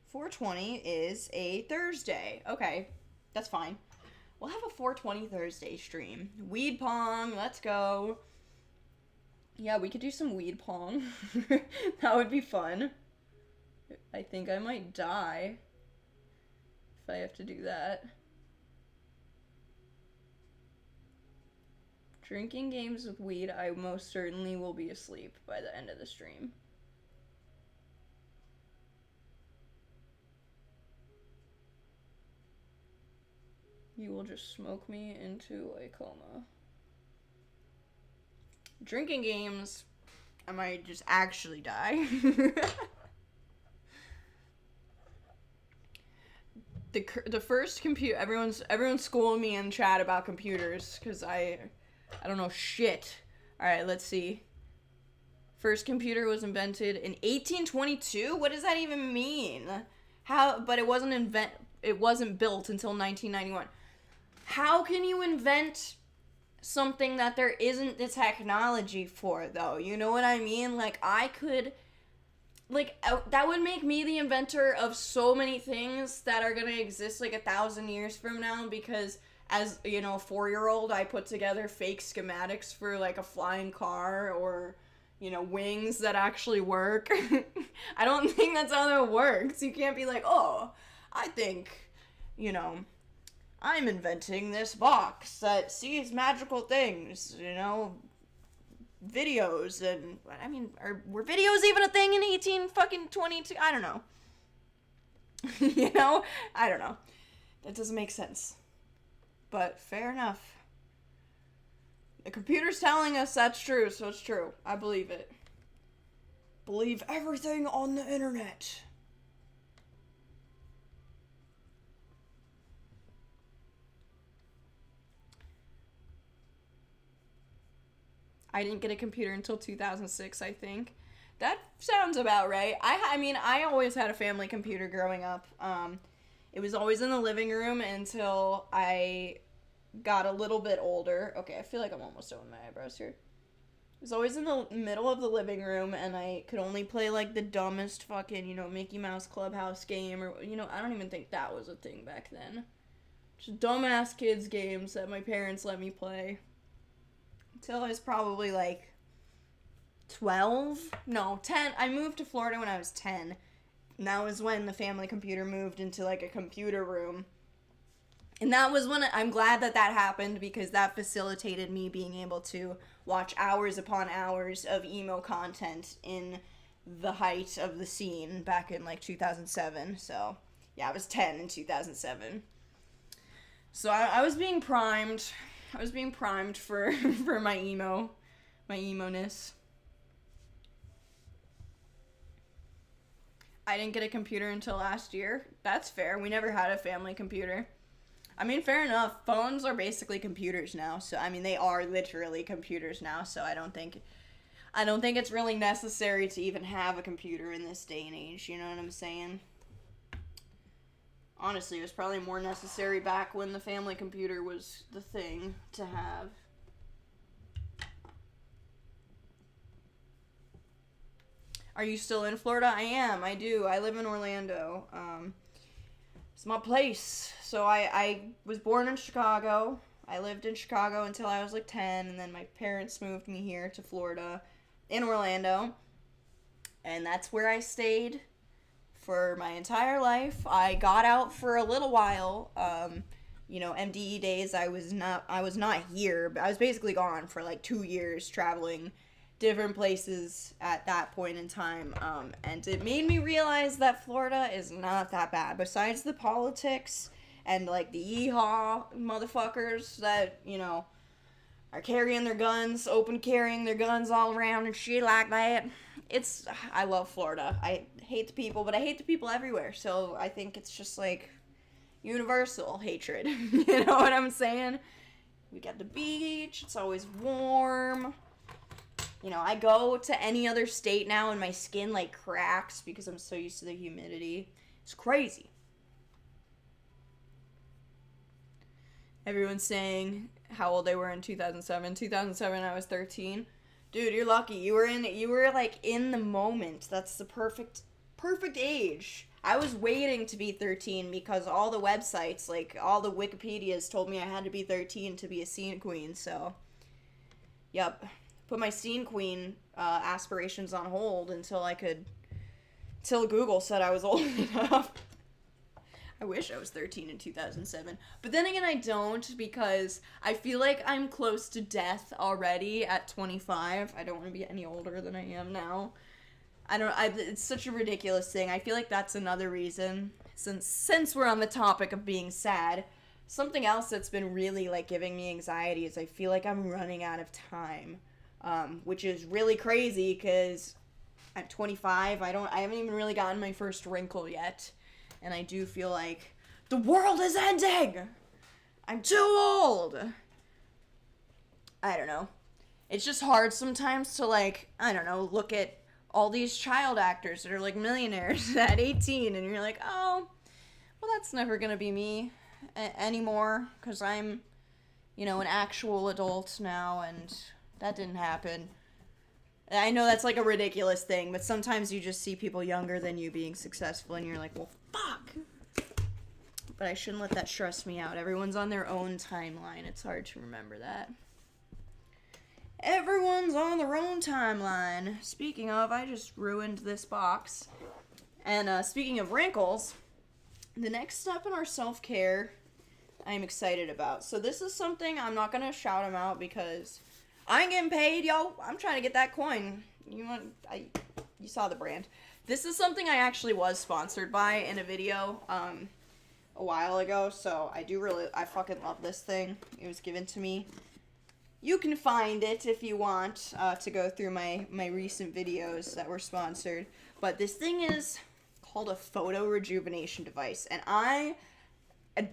420 is a Thursday. Okay, that's fine. We'll have a 420 Thursday stream. Weed pong, let's go. Yeah, we could do some weed pong. That would be fun. I think I might die if I have to do that. Drinking games with weed, I most certainly will be asleep by the end of the stream. You will just smoke me into a coma. Drinking games, I might just actually die. The first computer, everyone's schooling me in chat about computers because I don't know shit. All right, let's see. First computer was invented in 1822. What does that even mean? But it wasn't built until 1991. How can you invent something that there isn't the technology for, though? You know what I mean? Like, I could, like, that would make me the inventor of so many things that are gonna exist, like, 1,000 years from now, because as, you know, a 4-year-old, I put together fake schematics for, like, a flying car or, you know, wings that actually work. I don't think that's how that works. You can't be like, oh, I think, you know, I'm inventing this box that sees magical things, you know, videos, and, I mean, were videos even a thing in 18 fucking 22? I don't know. You know? I don't know. That doesn't make sense. But fair enough. The computer's telling us that's true, so it's true. I believe it. Believe everything on the internet. I didn't get a computer until 2006, I think. That sounds about right. I mean, I always had a family computer growing up. It was always in the living room until I got a little bit older. Okay, I feel like I'm almost done with my eyebrows here. It was always in the middle of the living room, and I could only play, like, the dumbest fucking, you know, Mickey Mouse Clubhouse game, or, you know, I don't even think that was a thing back then. Just dumbass kids games that my parents let me play. Until I was probably, like, 12? No, 10. I moved to Florida when I was 10. And that was when the family computer moved into, like, a computer room. And that was when I'm glad that happened, because that facilitated me being able to watch hours upon hours of emo content in the height of the scene back in, like, 2007. So, yeah, I was 10 in 2007. So I was being primed. I was being primed for my emo-ness. I didn't get a computer until last year. That's fair. We never had a family computer. I mean, fair enough. Phones are basically computers now. So, I mean, they are literally computers now. So, I don't think it's really necessary to even have a computer in this day and age. You know what I'm saying? Honestly, it was probably more necessary back when the family computer was the thing to have. Are you still in Florida? I am. I do. I live in Orlando. It's my place. So I was born in Chicago. I lived in Chicago until I was like 10, and then my parents moved me here to Florida in Orlando. And that's where I stayed for my entire life. I got out for a little while. You know, MDE days, I was not here, but I was basically gone for like 2 years, traveling different places at that point in time, and it made me realize that Florida is not that bad, besides the politics and, like, the yeehaw motherfuckers that, you know, are carrying their guns, open carrying their guns all around and shit like that. I love Florida. I hate the people, but I hate the people everywhere, so I think it's just, like, universal hatred. You know what I'm saying? We got the beach, it's always warm. You know, I go to any other state now and my skin, like, cracks because I'm so used to the humidity. It's crazy. Everyone's saying how old they were in 2007. 2007, I was 13. Dude, you're lucky. You were like in the moment. That's the perfect age. I was waiting to be 13 because all the websites, like all the Wikipedias told me I had to be 13 to be a scene queen, so yep. Put my scene queen aspirations on hold until Google said I was old enough. I wish I was 13 in 2007. But then again, I don't, because I feel like I'm close to death already at 25. I don't want to be any older than I am now. It's such a ridiculous thing. I feel like that's another reason, since we're on the topic of being sad, something else that's been really, like, giving me anxiety is I feel like I'm running out of time. Which is really crazy because I'm 25. I haven't even really gotten my first wrinkle yet, and I do feel like the world is ending. I'm too old. I don't know. It's just hard sometimes to, like, I don't know, look at all these child actors that are like millionaires at 18, and you're like, oh, well, that's never gonna be me anymore because I'm, you know, an actual adult now, and that didn't happen. I know that's like a ridiculous thing, but sometimes you just see people younger than you being successful and you're like, well, fuck.
but I shouldn't let that stress me out. Everyone's on their own timeline. It's hard to remember that. Everyone's on their own timeline. Speaking of, I just ruined this box. And speaking of wrinkles, the next step in our self-care I'm excited about. So this is something I'm not going to shout them out because I ain't getting paid, yo. I'm trying to get that coin. You saw the brand. This is something I actually was sponsored by in a video a while ago, so I fucking love this thing. It was given to me. You can find it if you want to go through my recent videos that were sponsored. But this thing is called a photo rejuvenation device, and I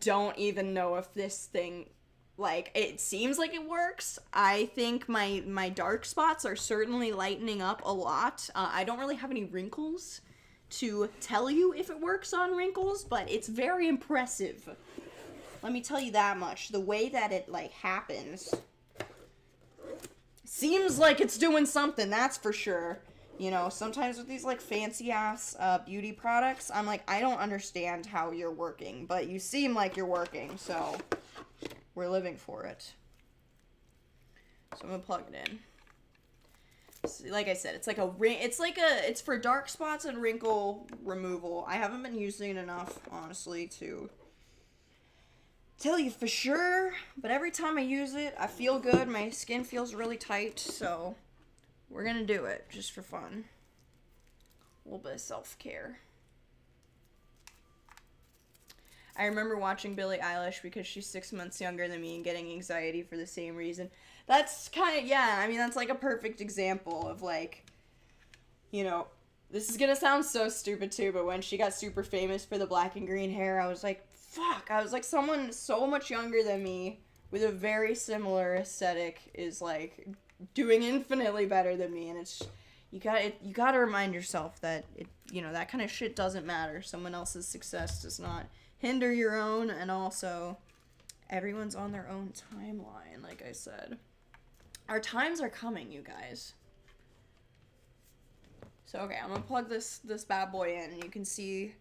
don't even know if this thing, like, it seems like it works. I think my dark spots are certainly lightening up a lot. I don't really have any wrinkles to tell you if it works on wrinkles, but it's very impressive. Let me tell you that much. The way that it, like, happens seems like it's doing something, that's for sure. You know, sometimes with these, like, fancy-ass beauty products, I'm like, I don't understand how you're working, but you seem like you're working, so we're living for it. So I'm gonna plug it in. So, like I said, it's for dark spots and wrinkle removal. I haven't been using it enough, honestly, to tell you for sure, but every time I use it, I feel good. My skin feels really tight, so we're gonna do it just for fun. A little bit of self-care. I remember watching Billie Eilish because she's 6 months younger than me and getting anxiety for the same reason. That's kind of, yeah, I mean, that's like a perfect example of, like, you know, this is gonna sound so stupid too, but when she got super famous for the black and green hair, I was like, fuck, I was like, someone so much younger than me with a very similar aesthetic is, like, doing infinitely better than me, and it's, you gotta remind yourself that it, you know, that kind of shit doesn't matter. Someone else's success does not hinder your own, and also everyone's on their own timeline. Like I said, our times are coming, you guys. So okay, I'm gonna plug this bad boy in, and you can see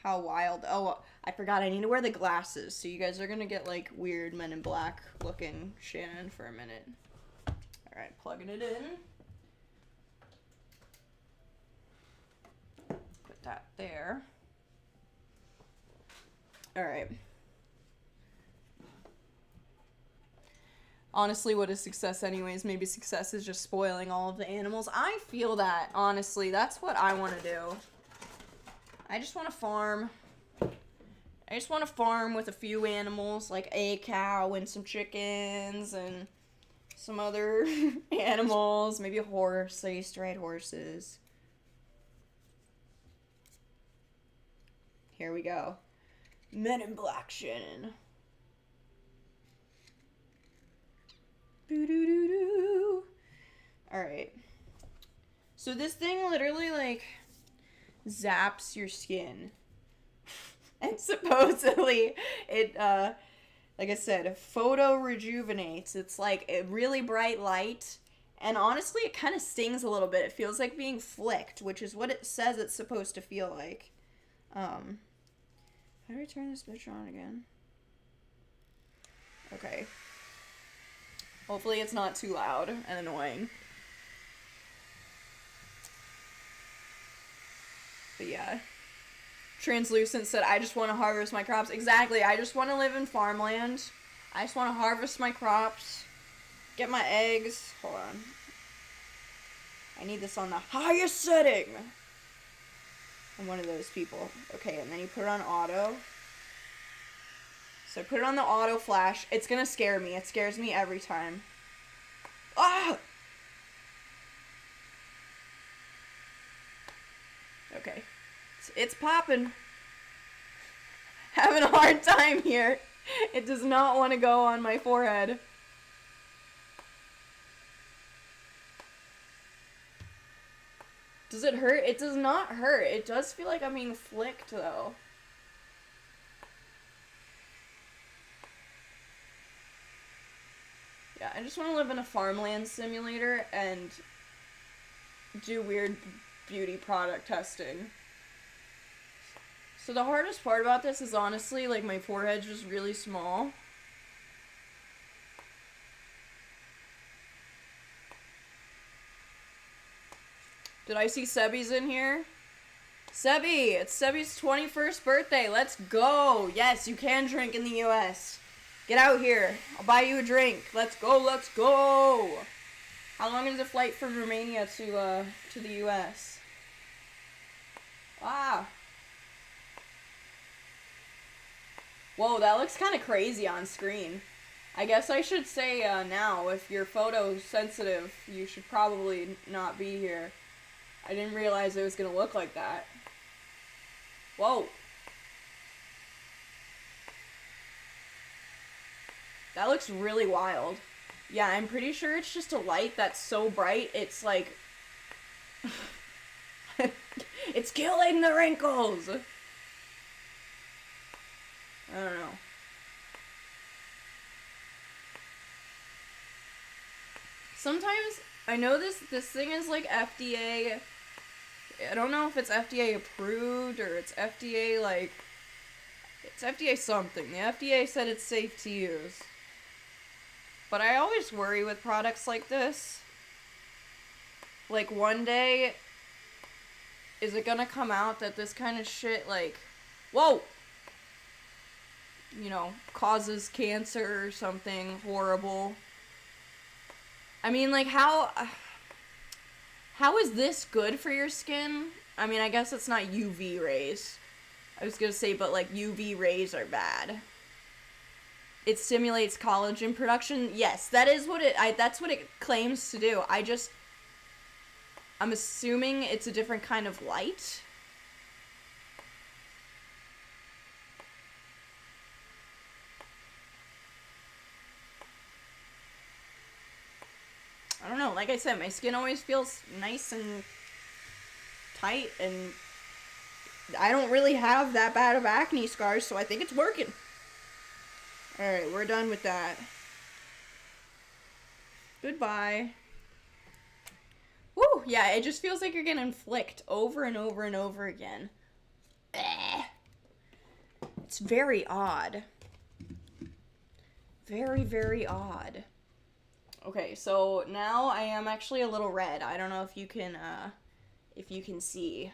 how wild. Oh, I forgot, I need to wear the glasses, so you guys are gonna get, like, weird Men in Black looking Shannon for a minute. Alright, plugging it in. Put that there. Alright. Honestly, what is success anyways? Maybe success is just spoiling all of the animals. I feel that, honestly. That's what I want to do. I just want to farm. I just want to farm with a few animals, like a cow and some chickens and some other animals. Maybe a horse. I used to ride horses. Here we go. Men in Black Shannon. Boo-doo-doo-doo. Alright. So this thing literally, like, zaps your skin. And supposedly it, like I said, photo rejuvenates. It's like a really bright light. And honestly, it kind of stings a little bit. It feels like being flicked, which is what it says it's supposed to feel like. How do I turn this bitch on again? Okay. Hopefully it's not too loud and annoying. But yeah. Translucent said, I just want to harvest my crops. Exactly, I just want to live in farmland. I just want to harvest my crops. Get my eggs. Hold on. I need this on the highest setting. I'm one of those people. Okay, and then you put it on auto. So put it on the auto flash. It's gonna scare me. It scares me every time. Ah! Okay. It's popping. Having a hard time here. It does not want to go on my forehead. Does it hurt? It does not hurt. It does feel like I'm being flicked, though. Yeah, I just want to live in a farmland simulator and do weird beauty product testing.
So the hardest part about this is honestly, like, my forehead's just really small. Did I see Sebi's in here? Sebi, it's Sebi's 21st birthday. Let's go. Yes, you can drink in the U.S. Get out here. I'll buy you a drink. Let's go, let's go. How long is the flight from Romania to the U.S.? Wow. Whoa, that looks kind of crazy on screen. I guess I should say now, if you're photo sensitive, you should probably not be here. I didn't realize it was going to look like that. Whoa. That looks really wild. Yeah, I'm pretty sure it's just a light that's so bright, it's like... it's killing the wrinkles! I don't know. Sometimes, I know this thing is like FDA... I don't know if it's FDA approved or it's FDA like... It's FDA something. The FDA said it's safe to use. But I always worry with products like this. Like, one day, is it gonna come out that this kind of shit, like... Whoa! You know, causes cancer or something horrible. I mean, like, how is this good for your skin? I mean, I guess it's not UV rays. I was gonna say, but, like, UV rays are bad. It stimulates collagen production. Yes, that is what that's what it claims to do. I'm assuming it's a different kind of light. I don't know, like I said, my skin always feels nice and tight, and I don't really have that bad of acne scars, so I think it's working. Alright, we're done with that. Goodbye. Woo! Yeah, it just feels like you're getting flicked over and over and over again. It's very odd. Very, very odd. Okay, so now I am actually a little red. I don't know if you can see.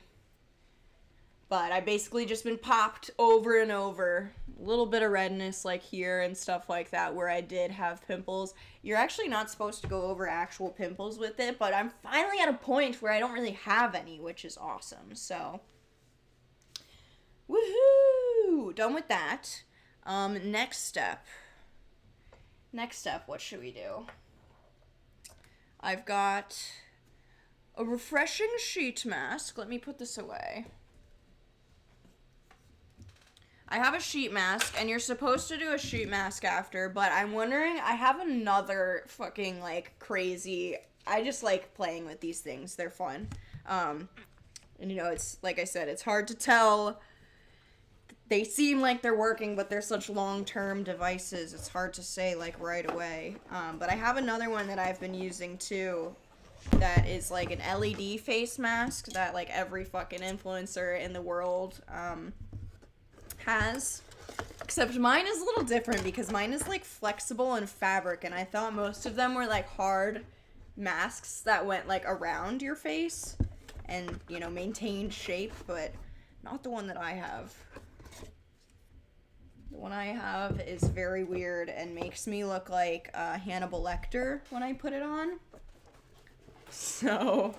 But I basically just been popped over and over. A little bit of redness like here and stuff like that where I did have pimples. You're actually not supposed to go over actual pimples with it, but I'm finally at a point where I don't really have any, which is awesome. So, woohoo! Done with that. Next step, what should we do? I've got a refreshing sheet mask. Let me put this away. I have a sheet mask, and you're supposed to do a sheet mask after, but I'm wondering, I have another fucking, like, crazy, I just like playing with these things. They're fun. And, you know, it's, like I said, it's hard to tell. They seem like they're working, but they're such long-term devices. It's hard to say, like, right away. But I have another one that I've been using, too, that is, like, an LED face mask that, like, every fucking influencer in the world, has. Except mine is a little different because mine is, like, flexible and fabric, and I thought most of them were, like, hard masks that went, like, around your face and, you know, maintained shape, but not the one that I have. The one I have is very weird and makes me look like Hannibal Lecter when I put it on. So,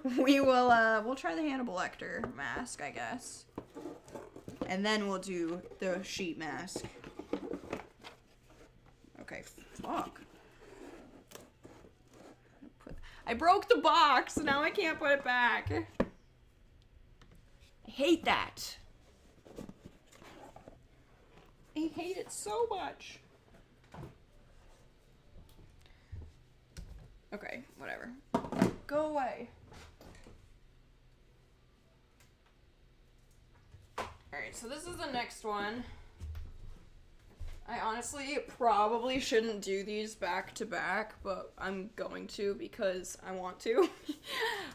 we'll try the Hannibal Lecter mask, I guess. And then we'll do the sheet mask. Okay, fuck. I broke the box, now I can't put it back. I hate that. I hate it so much. Okay, whatever. Go away. Alright, so this is the next one. I honestly probably shouldn't do these back to back, but I'm going to because I want to.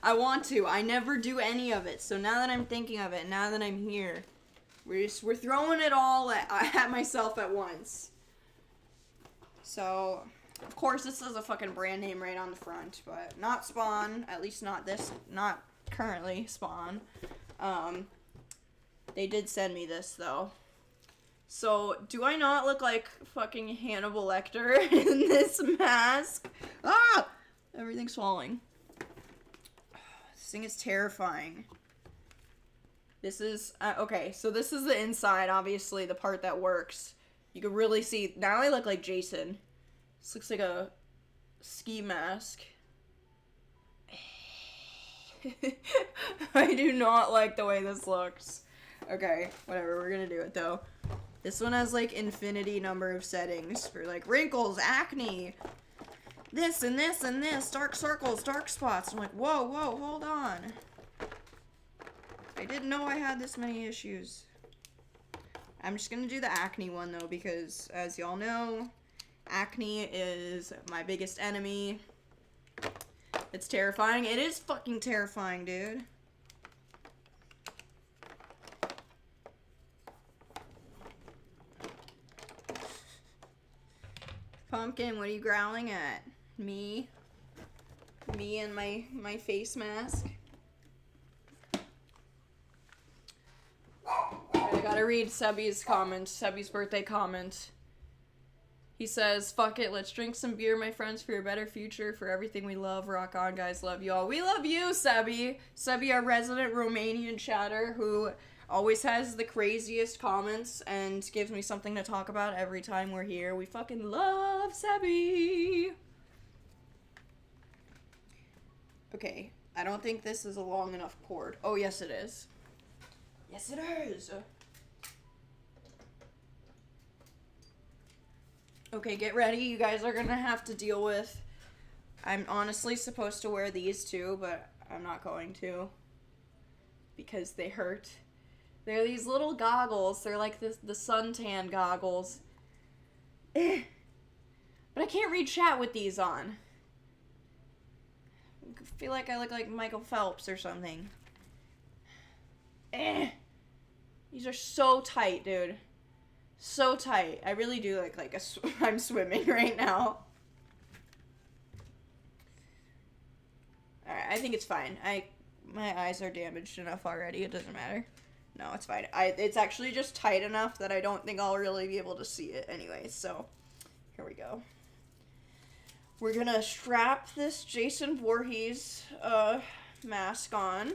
I want to. I never do any of it, so now that I'm thinking of it, now that I'm here, We're throwing it all at myself at once. So, of course, this is a fucking brand name right on the front, but not Spawn. At least not currently Spawn. They did send me this, though. So, do I not look like fucking Hannibal Lecter in this mask? Ah! Everything's falling. This thing is terrifying. This is, okay, so this is the inside, obviously, the part that works. You can really see, now I look like Jason. This looks like a ski mask. I do not like the way this looks. Okay, whatever, we're gonna do it, though. This one has, like, infinity number of settings for, like, wrinkles, acne, this and this and this, dark circles, dark spots. I'm like, whoa, hold on. I didn't know I had this many issues. I'm just gonna do the acne one, though, because, as y'all know, acne is my biggest enemy. It's terrifying. It is fucking terrifying, dude. Pumpkin, what are you growling at? Me? Me and my face mask? I gotta read Sebby's comment, Sebby's birthday comment. He says, fuck it, let's drink some beer, my friends, for a better future, for everything we love. Rock on, guys, love you all. We love you, Sebby. Sebby, our resident Romanian chatter, who always has the craziest comments and gives me something to talk about every time we're here. We fucking love Sebby. Okay, I don't think this is a long enough cord. Oh, yes it is. Yes it is. Okay, get ready. You guys are gonna have to deal with... I'm honestly supposed to wear these too, but I'm not going to. Because they hurt. They're these little goggles. They're like the suntan goggles. But I can't read chat with these on. I feel like I look like Michael Phelps or something. These are so tight, dude. So tight. I really do look like I'm swimming right now. Alright, I think it's fine. My eyes are damaged enough already. It doesn't matter. No, it's fine. It's actually just tight enough that I don't think I'll really be able to see it anyway. So, here we go. We're gonna strap this Jason Voorhees mask on.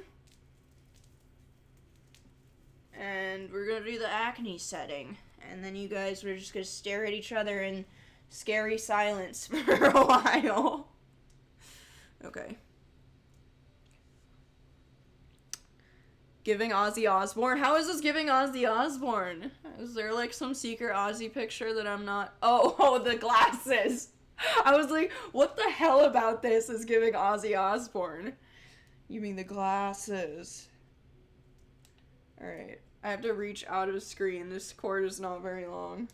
And we're gonna do the acne setting. And then you guys are just gonna stare at each other in scary silence for a while. Okay. Giving Ozzy Osbourne? How is this giving Ozzy Osbourne? Is there like some secret Ozzy picture that I'm not... Oh, the glasses! I was like, what the hell about this is giving Ozzy Osbourne? You mean the glasses. Alright. I have to reach out of the screen. This cord is not very long.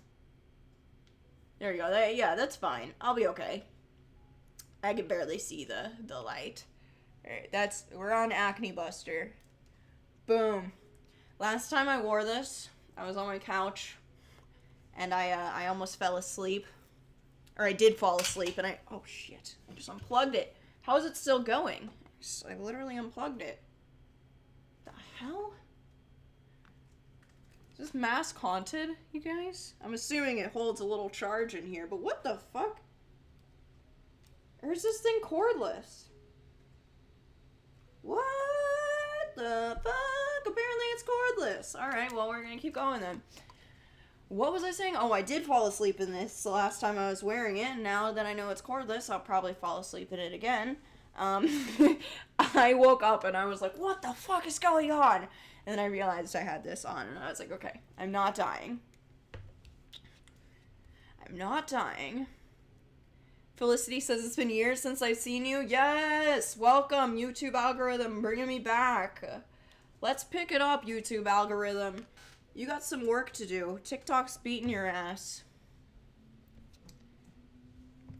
There you go. Yeah, that's fine. I'll be okay. I can barely see the light. Alright, we're on Acne Buster. Boom. Last time I wore this, I was on my couch, and I almost fell asleep. Or I did fall asleep, and oh shit, I just unplugged it. How is it still going? I literally unplugged it. The hell? Is this mask haunted, you guys? I'm assuming it holds a little charge in here, but what the fuck? Or is this thing cordless? What the fuck? Apparently it's cordless. Alright, well, we're gonna keep going then. What was I saying? Oh, I did fall asleep in this the last time I was wearing it, and now that I know it's cordless, I'll probably fall asleep in it again. I woke up and I was like, what the fuck is going on? And then I realized I had this on, and I was like, okay, I'm not dying. I'm not dying. Felicity says, it's been years since I've seen you. Yes! Welcome, YouTube algorithm, bringing me back. Let's pick it up, YouTube algorithm. You got some work to do. TikTok's beating your ass.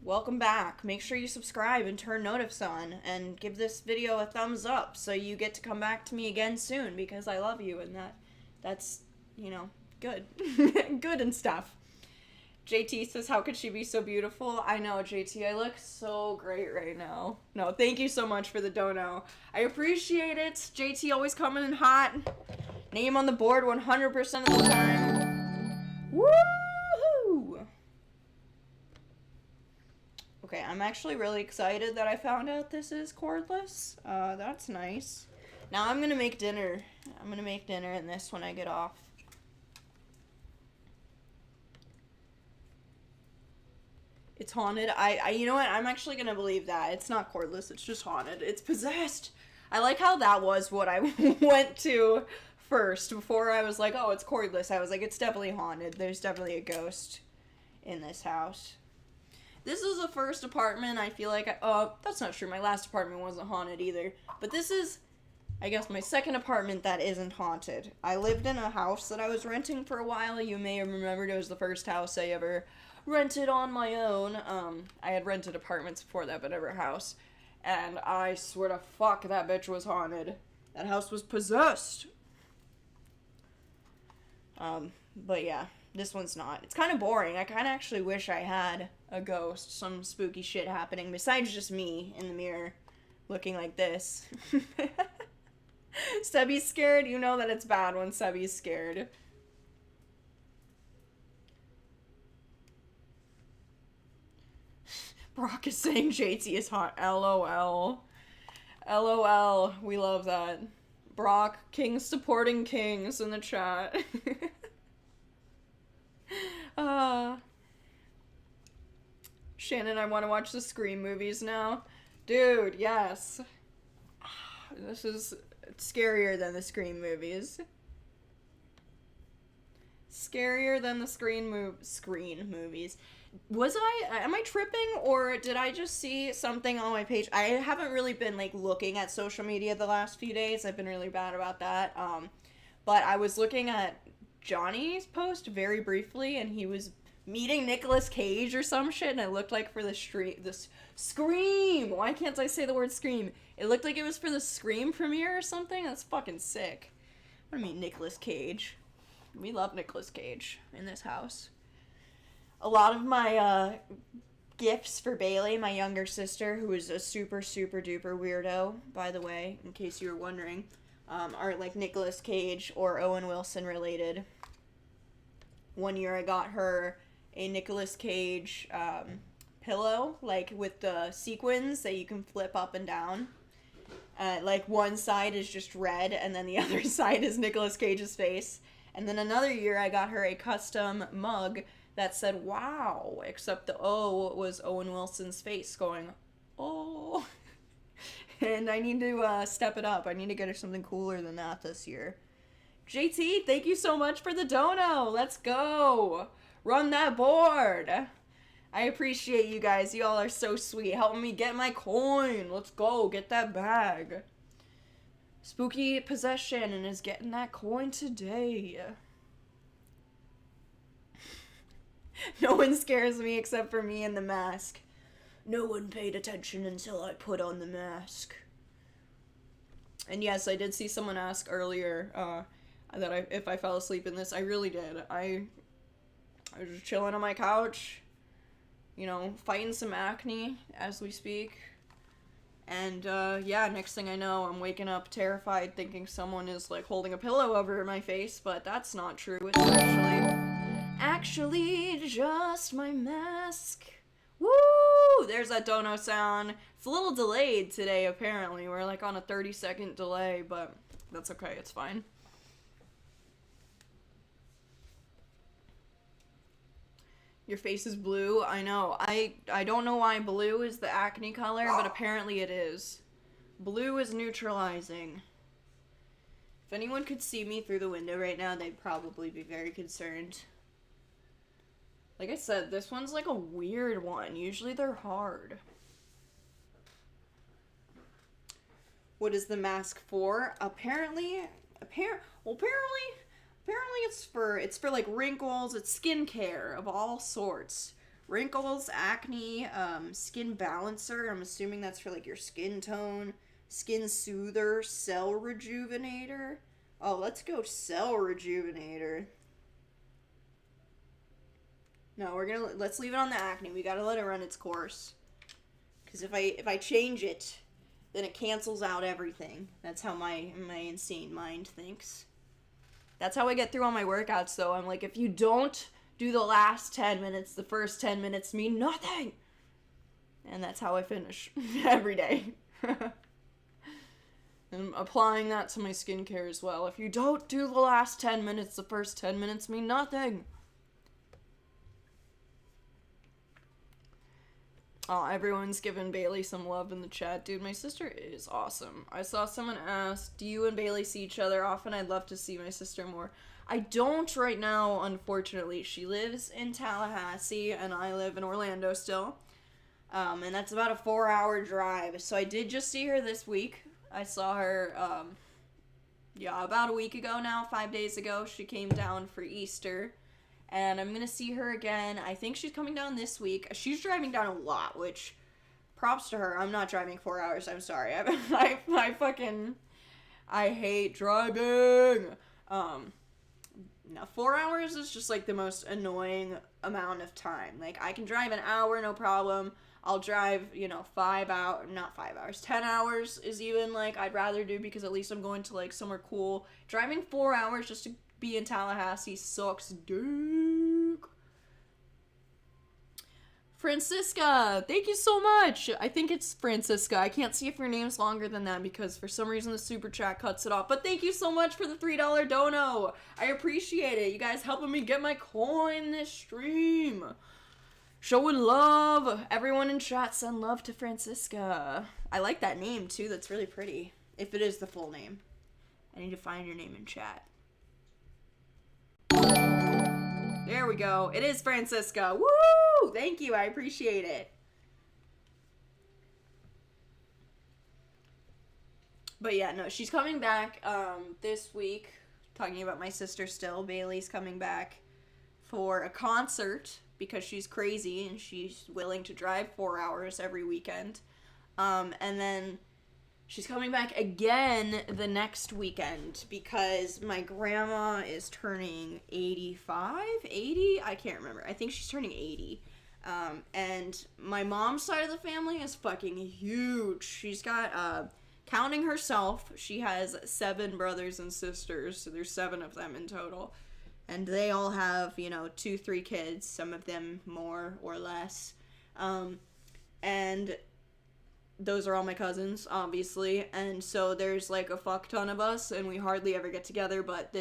Welcome back. Make sure you subscribe and turn notifs on, and give this video a thumbs up so you get to come back to me again soon, because I love you, and that's you know, good. Good and stuff. JT says, how could she be so beautiful? I know, JT, I look so great right now. No, thank you so much for the dono. I appreciate it. JT always coming in hot. Name on the board 100% of the time. Woohoo! Okay, I'm actually really excited that I found out this is cordless. That's nice. Now I'm gonna make dinner. I'm gonna make dinner in this when I get off. It's haunted. You know what? I'm actually gonna believe that. It's not cordless, it's just haunted. It's possessed. I like how that was what I went to first. Before I was like, oh, it's cordless. I was like, it's definitely haunted. There's definitely a ghost in this house. This is the first apartment I feel like that's not true. My last apartment wasn't haunted either. But this is, I guess, my second apartment that isn't haunted. I lived in a house that I was renting for a while. You may have remembered it was the first house I ever rented on my own. I had rented apartments before that, but never a house. And I swear to fuck, that bitch was haunted. That house was possessed. But yeah, this one's not. It's kind of boring. I kind of actually wish I had a ghost, some spooky shit happening, besides just me in the mirror looking like this. Sebby's scared. You know that it's bad when Sebby's scared. Brock is saying JT is hot. LOL. LOL. We love that. Brock, kings supporting kings in the chat. Shannon, I want to watch the Scream movies now. Dude, yes. This is scarier than the Scream movies. Scarier than the Scream movies. Am I tripping, or did I just see something on my page? I haven't really been, like, looking at social media the last few days. I've been really bad about that. But I was looking at Johnny's post very briefly, and he was meeting Nicolas Cage or some shit, and it looked like for this Scream! Why can't I say the word Scream? It looked like it was for the Scream premiere or something? That's fucking sick. I'm gonna meet Nicolas Cage. We love Nicolas Cage in this house. A lot of my gifts for Bailey, my younger sister, who is a super, super duper weirdo, by the way, in case you were wondering, are like Nicolas Cage or Owen Wilson related. One year I got her a Nicolas Cage pillow, like with the sequins that you can flip up and down. Like one side is just red and then the other side is Nicolas Cage's face. And then another year I got her a custom mug that said, wow, except the O was Owen Wilson's face going, oh. And I need to step it up. I need to get her something cooler than that this year. JT, thank you so much for the dono. Let's go. Run that board. I appreciate you guys. Y'all are so sweet. Helping me get my coin. Let's go. Get that bag. Spooky Possession and is getting that coin today. No one scares me except for me and the mask. No one paid attention until I put on the mask. And yes, I did see someone ask earlier that if I fell asleep in this. I really did. I was just chilling on my couch, you know, fighting some acne as we speak. And yeah, next thing I know, I'm waking up terrified thinking someone is like holding a pillow over my face, but that's not true. It's actually just my mask. Woo! There's that dono sound. It's a little delayed today, apparently. We're like on a 30-second delay, but that's okay. It's fine. Your face is blue. I know. I don't know why blue is the acne color, but apparently it is. Blue is neutralizing. If anyone could see me through the window right now, they'd probably be very concerned. Like I said, this one's like a weird one. Usually they're hard. What is the mask for? Apparently it's for like wrinkles. It's skincare of all sorts. Wrinkles, acne, skin balancer. I'm assuming that's for like your skin tone. Skin soother, cell rejuvenator. Oh, let's go sell Rejuvenator. No, let's leave it on the acne. We gotta let it run its course. Because if I change it, then it cancels out everything. That's how my insane mind thinks. That's how I get through all my workouts, though. I'm like, if you don't do the last 10 minutes, the first 10 minutes mean nothing. And that's how I finish every day. And I'm applying that to my skincare as well. If you don't do the last 10 minutes, the first 10 minutes mean nothing. Oh, everyone's giving Bailey some love in the chat. Dude, my sister is awesome. I saw someone ask, do you and Bailey see each other often? I'd love to see my sister more. I don't right now, unfortunately. She lives in Tallahassee, and I live in Orlando still. And that's about a 4-hour drive. So I did just see her this week. I saw her, about a week ago now, 5 days ago. She came down for Easter. And I'm going to see her again. I think she's coming down this week. She's driving down a lot, which props to her. I'm not driving 4 hours. I'm sorry. I hate driving. No, 4 hours is just like the most annoying amount of time. Like, I can drive an hour, no problem. I'll drive, 5 hours, not 5 hours, 10 hours is even like I'd rather do because at least I'm going to like somewhere cool. Driving 4 hours just to be in Tallahassee sucks dick. Francisca, thank you so much. I think it's Francisca. I can't see if your name's longer than that because for some reason the super chat cuts it off. But thank you so much for the $3 dono. I appreciate it. You guys helping me get my coin this stream. Showing love. Everyone in chat send love to Francisca. I like that name too. That's really pretty. If it is the full name. I need to find your name in chat. There we go. It is Francisca. Woo! Thank you. I appreciate it. But yeah, no, she's coming back this week. Talking about my sister still. Bailey's coming back for a concert because she's crazy and she's willing to drive 4 hours every weekend. And then she's coming back again the next weekend because my grandma is turning 85, 80? I can't remember. I think she's turning 80. And my mom's side of the family is fucking huge. She's got, counting herself, she has 7 brothers and sisters, so there's 7 of them in total. And they all have, 2, 3 kids, some of them more or less. And those are all my cousins, obviously, and so there's like a fuck ton of us, and we hardly ever get together, but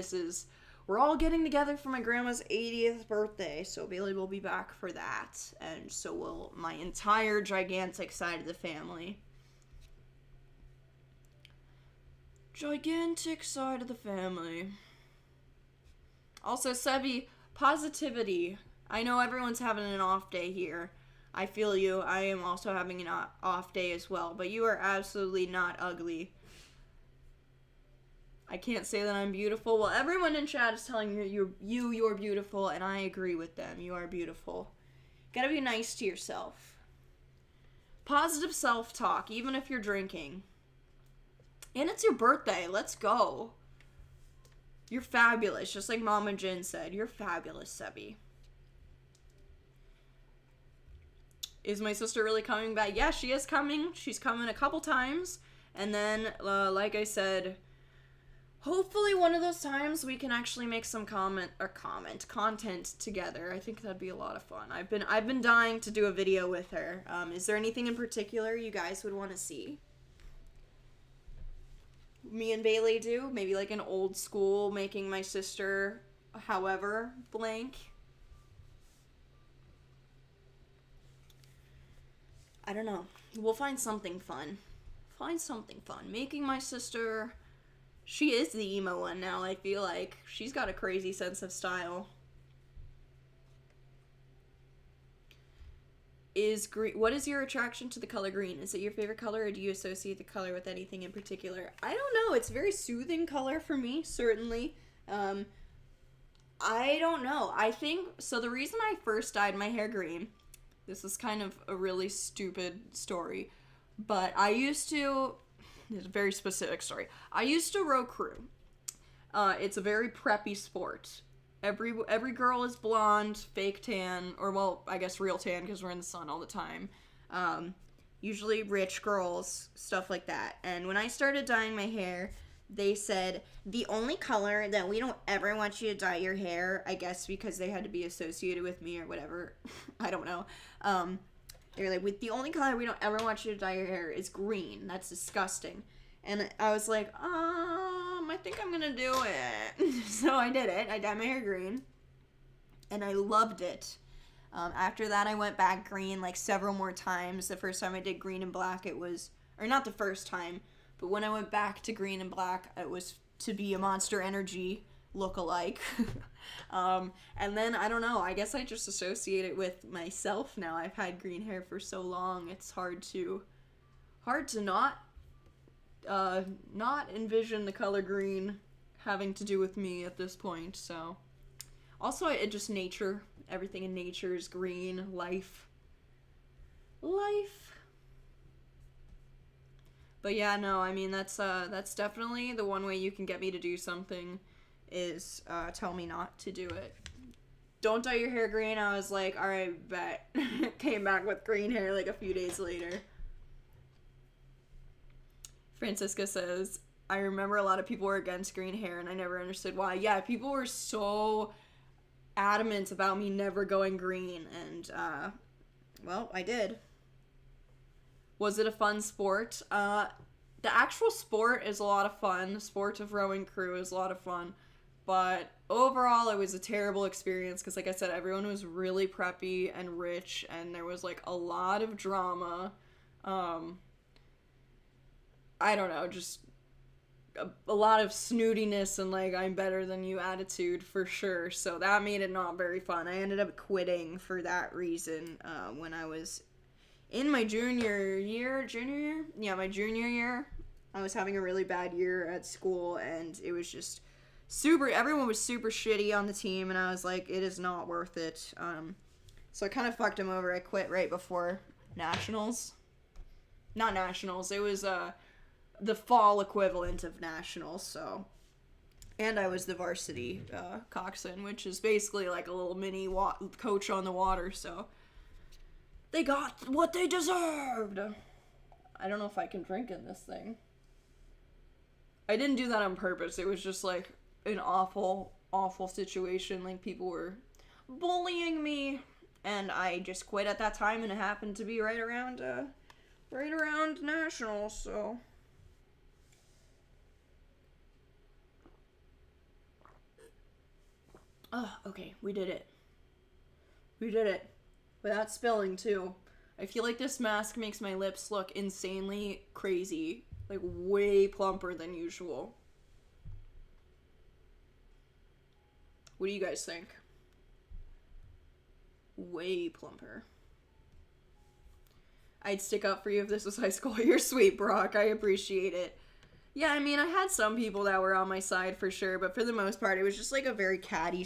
we're all getting together for my grandma's 80th birthday, so Bailey will be back for that, and so will my entire gigantic side of the family. Gigantic side of the family. Also, Sebi, positivity. I know everyone's having an off day here. I feel you. I am also having an off day as well. But you are absolutely not ugly. I can't say that I'm beautiful. Well, everyone in chat is telling you're beautiful, and I agree with them. You are beautiful. Gotta be nice to yourself. Positive self-talk, even if you're drinking. And it's your birthday. Let's go. You're fabulous. Just like Mama Jin said. You're fabulous, Sebi. Is my sister really coming back? Yeah, she is coming. She's coming a couple times. And then, like I said, hopefully one of those times we can actually make some content together. I think that'd be a lot of fun. I've been dying to do a video with her. Is there anything in particular you guys would want to see? Me and Bailey do? Maybe like an old school making my sister however blank. I don't know. We'll find something fun. Making my sister... She is the emo one now, I feel like. She's got a crazy sense of style. What is your attraction to the color green? Is it your favorite color, or do you associate the color with anything in particular? I don't know. It's a very soothing color for me, certainly. I don't know. I think... So the reason I first dyed my hair green... This is kind of a really stupid story. But I used to... It's a very specific story. I used to row crew. It's a very preppy sport. Every girl is blonde, fake tan, or well, I guess real tan because we're in the sun all the time. Usually rich girls, stuff like that. And when I started dyeing my hair, they said the only color that we don't ever want you to dye your hair, I guess because they had to be associated with me or whatever. I don't know. They're like, with the only color we don't ever want you to dye your hair is green. That's disgusting. And I was like, I think I'm gonna do it. So I did it. I dyed my hair green. And I loved it. After that, I went back green like several more times. The first time I did green and black, it was, or not the first time, but when I went back to green and black, it was to be a Monster Energy look-alike. And then, I don't know, I guess I just associate it with myself now. I've had green hair for so long, it's hard to not envision the color green having to do with me at this point, so. Also, it just nature. Everything in nature is green. Life. But yeah, no, I mean, that's definitely the one way you can get me to do something is tell me not to do it. Don't dye your hair green. I was like, alright, bet. Came back with green hair like a few days later. Francisca says, I remember a lot of people were against green hair and I never understood why. Yeah, people were so adamant about me never going green, and well, I did. Was it a fun sport? The actual sport is a lot of fun. The sport of rowing crew is a lot of fun, but overall it was a terrible experience because, like I said, everyone was really preppy and rich, and there was like a lot of drama. I don't know, just a lot of snootiness and like I'm better than you attitude for sure, so that made it not very fun. I ended up quitting for that reason when I was in my junior year. My junior year, I was having a really bad year at school, and it was just everyone was super shitty on the team, and I was like, it is not worth it. So I kind of fucked them over. I quit right before nationals. Not nationals, it was the fall equivalent of nationals, so. And I was the varsity coxswain, which is basically like a little mini coach on the water, so. They got what they deserved! I don't know if I can drink in this thing. I didn't do that on purpose. It was just like an awful, awful situation. Like people were bullying me, and I just quit at that time, and it happened to be right around nationals, so. Oh, okay, we did it. Without spilling, too. I feel like this mask makes my lips look insanely crazy. Like, way plumper than usual. What do you guys think? Way plumper. I'd stick up for you if this was high school. You're sweet, Brock. I appreciate it. Yeah, I mean, I had some people that were on my side for sure, but for the most part, it was just like a very catty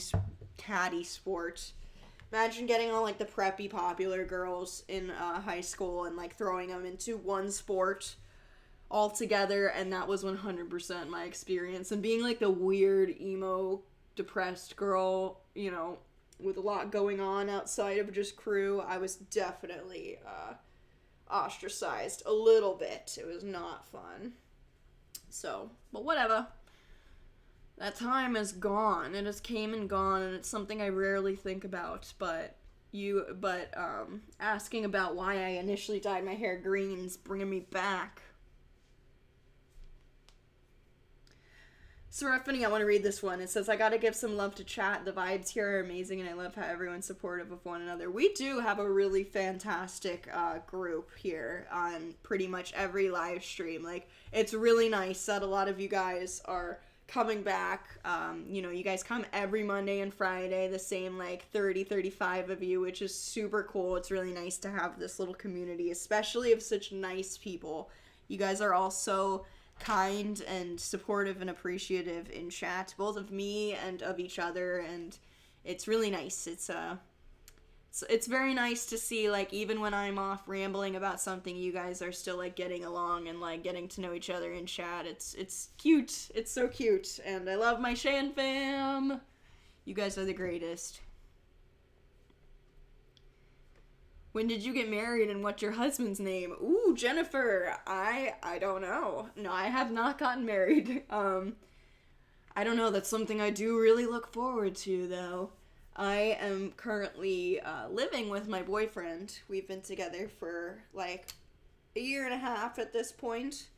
sport. Imagine getting all like the preppy popular girls in high school and like throwing them into one sport all together, and that was 100% my experience. And being like the weird, emo, depressed girl, you know, with a lot going on outside of just crew, I was definitely ostracized a little bit. It was not fun. So, but whatever. That time is gone. It has came and gone, and it's something I rarely think about, but asking about why I initially dyed my hair green is bringing me back. Serafini, I want to read this one. It says, I gotta give some love to chat. The vibes here are amazing, and I love how everyone's supportive of one another. We do have a really fantastic group here on pretty much every live stream. Like, it's really nice that a lot of you guys are coming back. You know, you guys come every Monday and Friday, the same like 35 of you, which is super cool. It's really nice to have this little community, especially of such nice people. You guys are all so kind and supportive and appreciative in chat, both of me and of each other, and it's really nice. It's it's very nice to see, like, even when I'm off rambling about something, you guys are still, like, getting along and, like, getting to know each other in chat. It's cute. It's so cute. And I love my Shan fam. You guys are the greatest. When did you get married and what's your husband's name? Ooh, Jennifer. I don't know. No, I have not gotten married. I don't know. That's something I do really look forward to, though. I am currently living with my boyfriend. We've been together for like a year and a half at this point.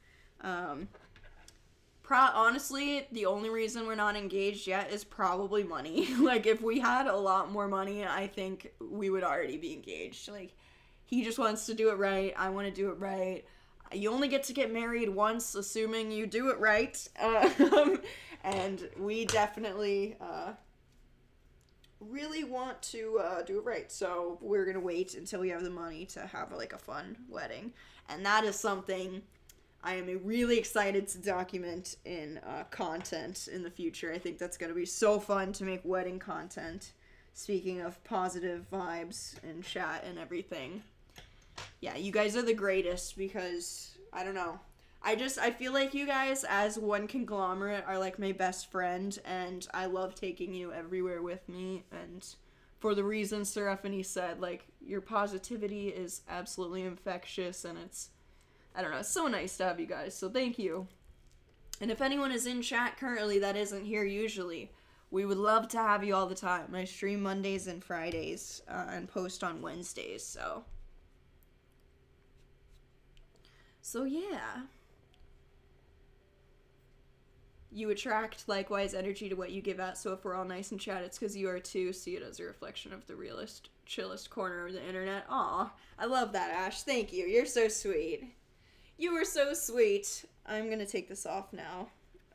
Honestly, the only reason we're not engaged yet is probably money. Like, if we had a lot more money, I think we would already be engaged. Like, he just wants to do it right. I want to do it right. You only get to get married once, assuming you do it right. And we definitely really want to do it right. So we're going to wait until we have the money to have, like, a fun wedding. And that is something I am really excited to document in content in the future. I think that's going to be so fun to make wedding content. Speaking of positive vibes and chat and everything. Yeah, you guys are the greatest because, I don't know. I feel like you guys as one conglomerate are like my best friend, and I love taking you everywhere with me. And for the reasons Stephanie said, like, your positivity is absolutely infectious, and it's, I don't know, it's so nice to have you guys, so thank you. And if anyone is in chat currently that isn't here usually, we would love to have you all the time. I stream Mondays and Fridays and post on Wednesdays, so yeah. You attract likewise energy to what you give out, so if we're all nice in chat, it's because you are too. See it as a reflection of the realest, chillest corner of the internet. Aw, I love that, Ash. Thank you. You're so sweet. You are so sweet. I'm gonna take this off now.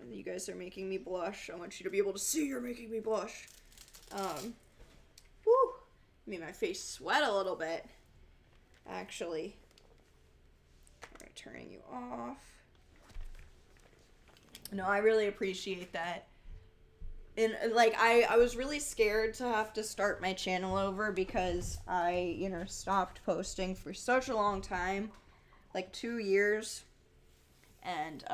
You guys are making me blush. I want you to be able to see you're making me blush. Woo! Made my face sweat a little bit. Actually. Alright, turning you off. No, I really appreciate that. And, like, I was really scared to have to start my channel over because I, stopped posting for such a long time. Like 2 years. And,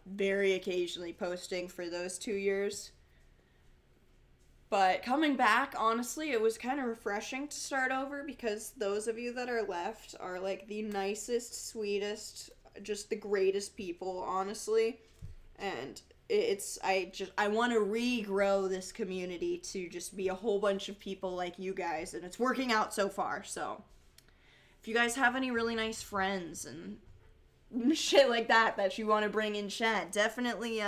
very occasionally posting for those 2 years. But coming back, honestly, it was kind of refreshing to start over because those of you that are left are, like, the nicest, sweetest, just the greatest people, honestly. And I want to regrow this community to just be a whole bunch of people like you guys, and it's working out so far, so if you guys have any really nice friends and shit like that you want to bring in chat, definitely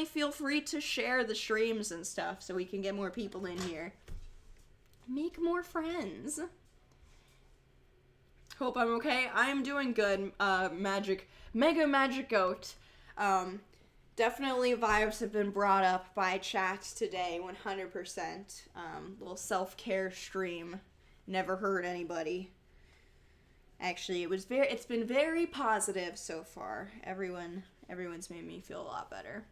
feel free to share the streams and stuff so we can get more people in here. Make more friends. Hope I'm okay. I'm doing good, Mega Magic Goat. Definitely vibes have been brought up by chat today, 100%. Little self-care stream. Never hurt anybody. Actually, it's been very positive so far. Everyone's made me feel a lot better.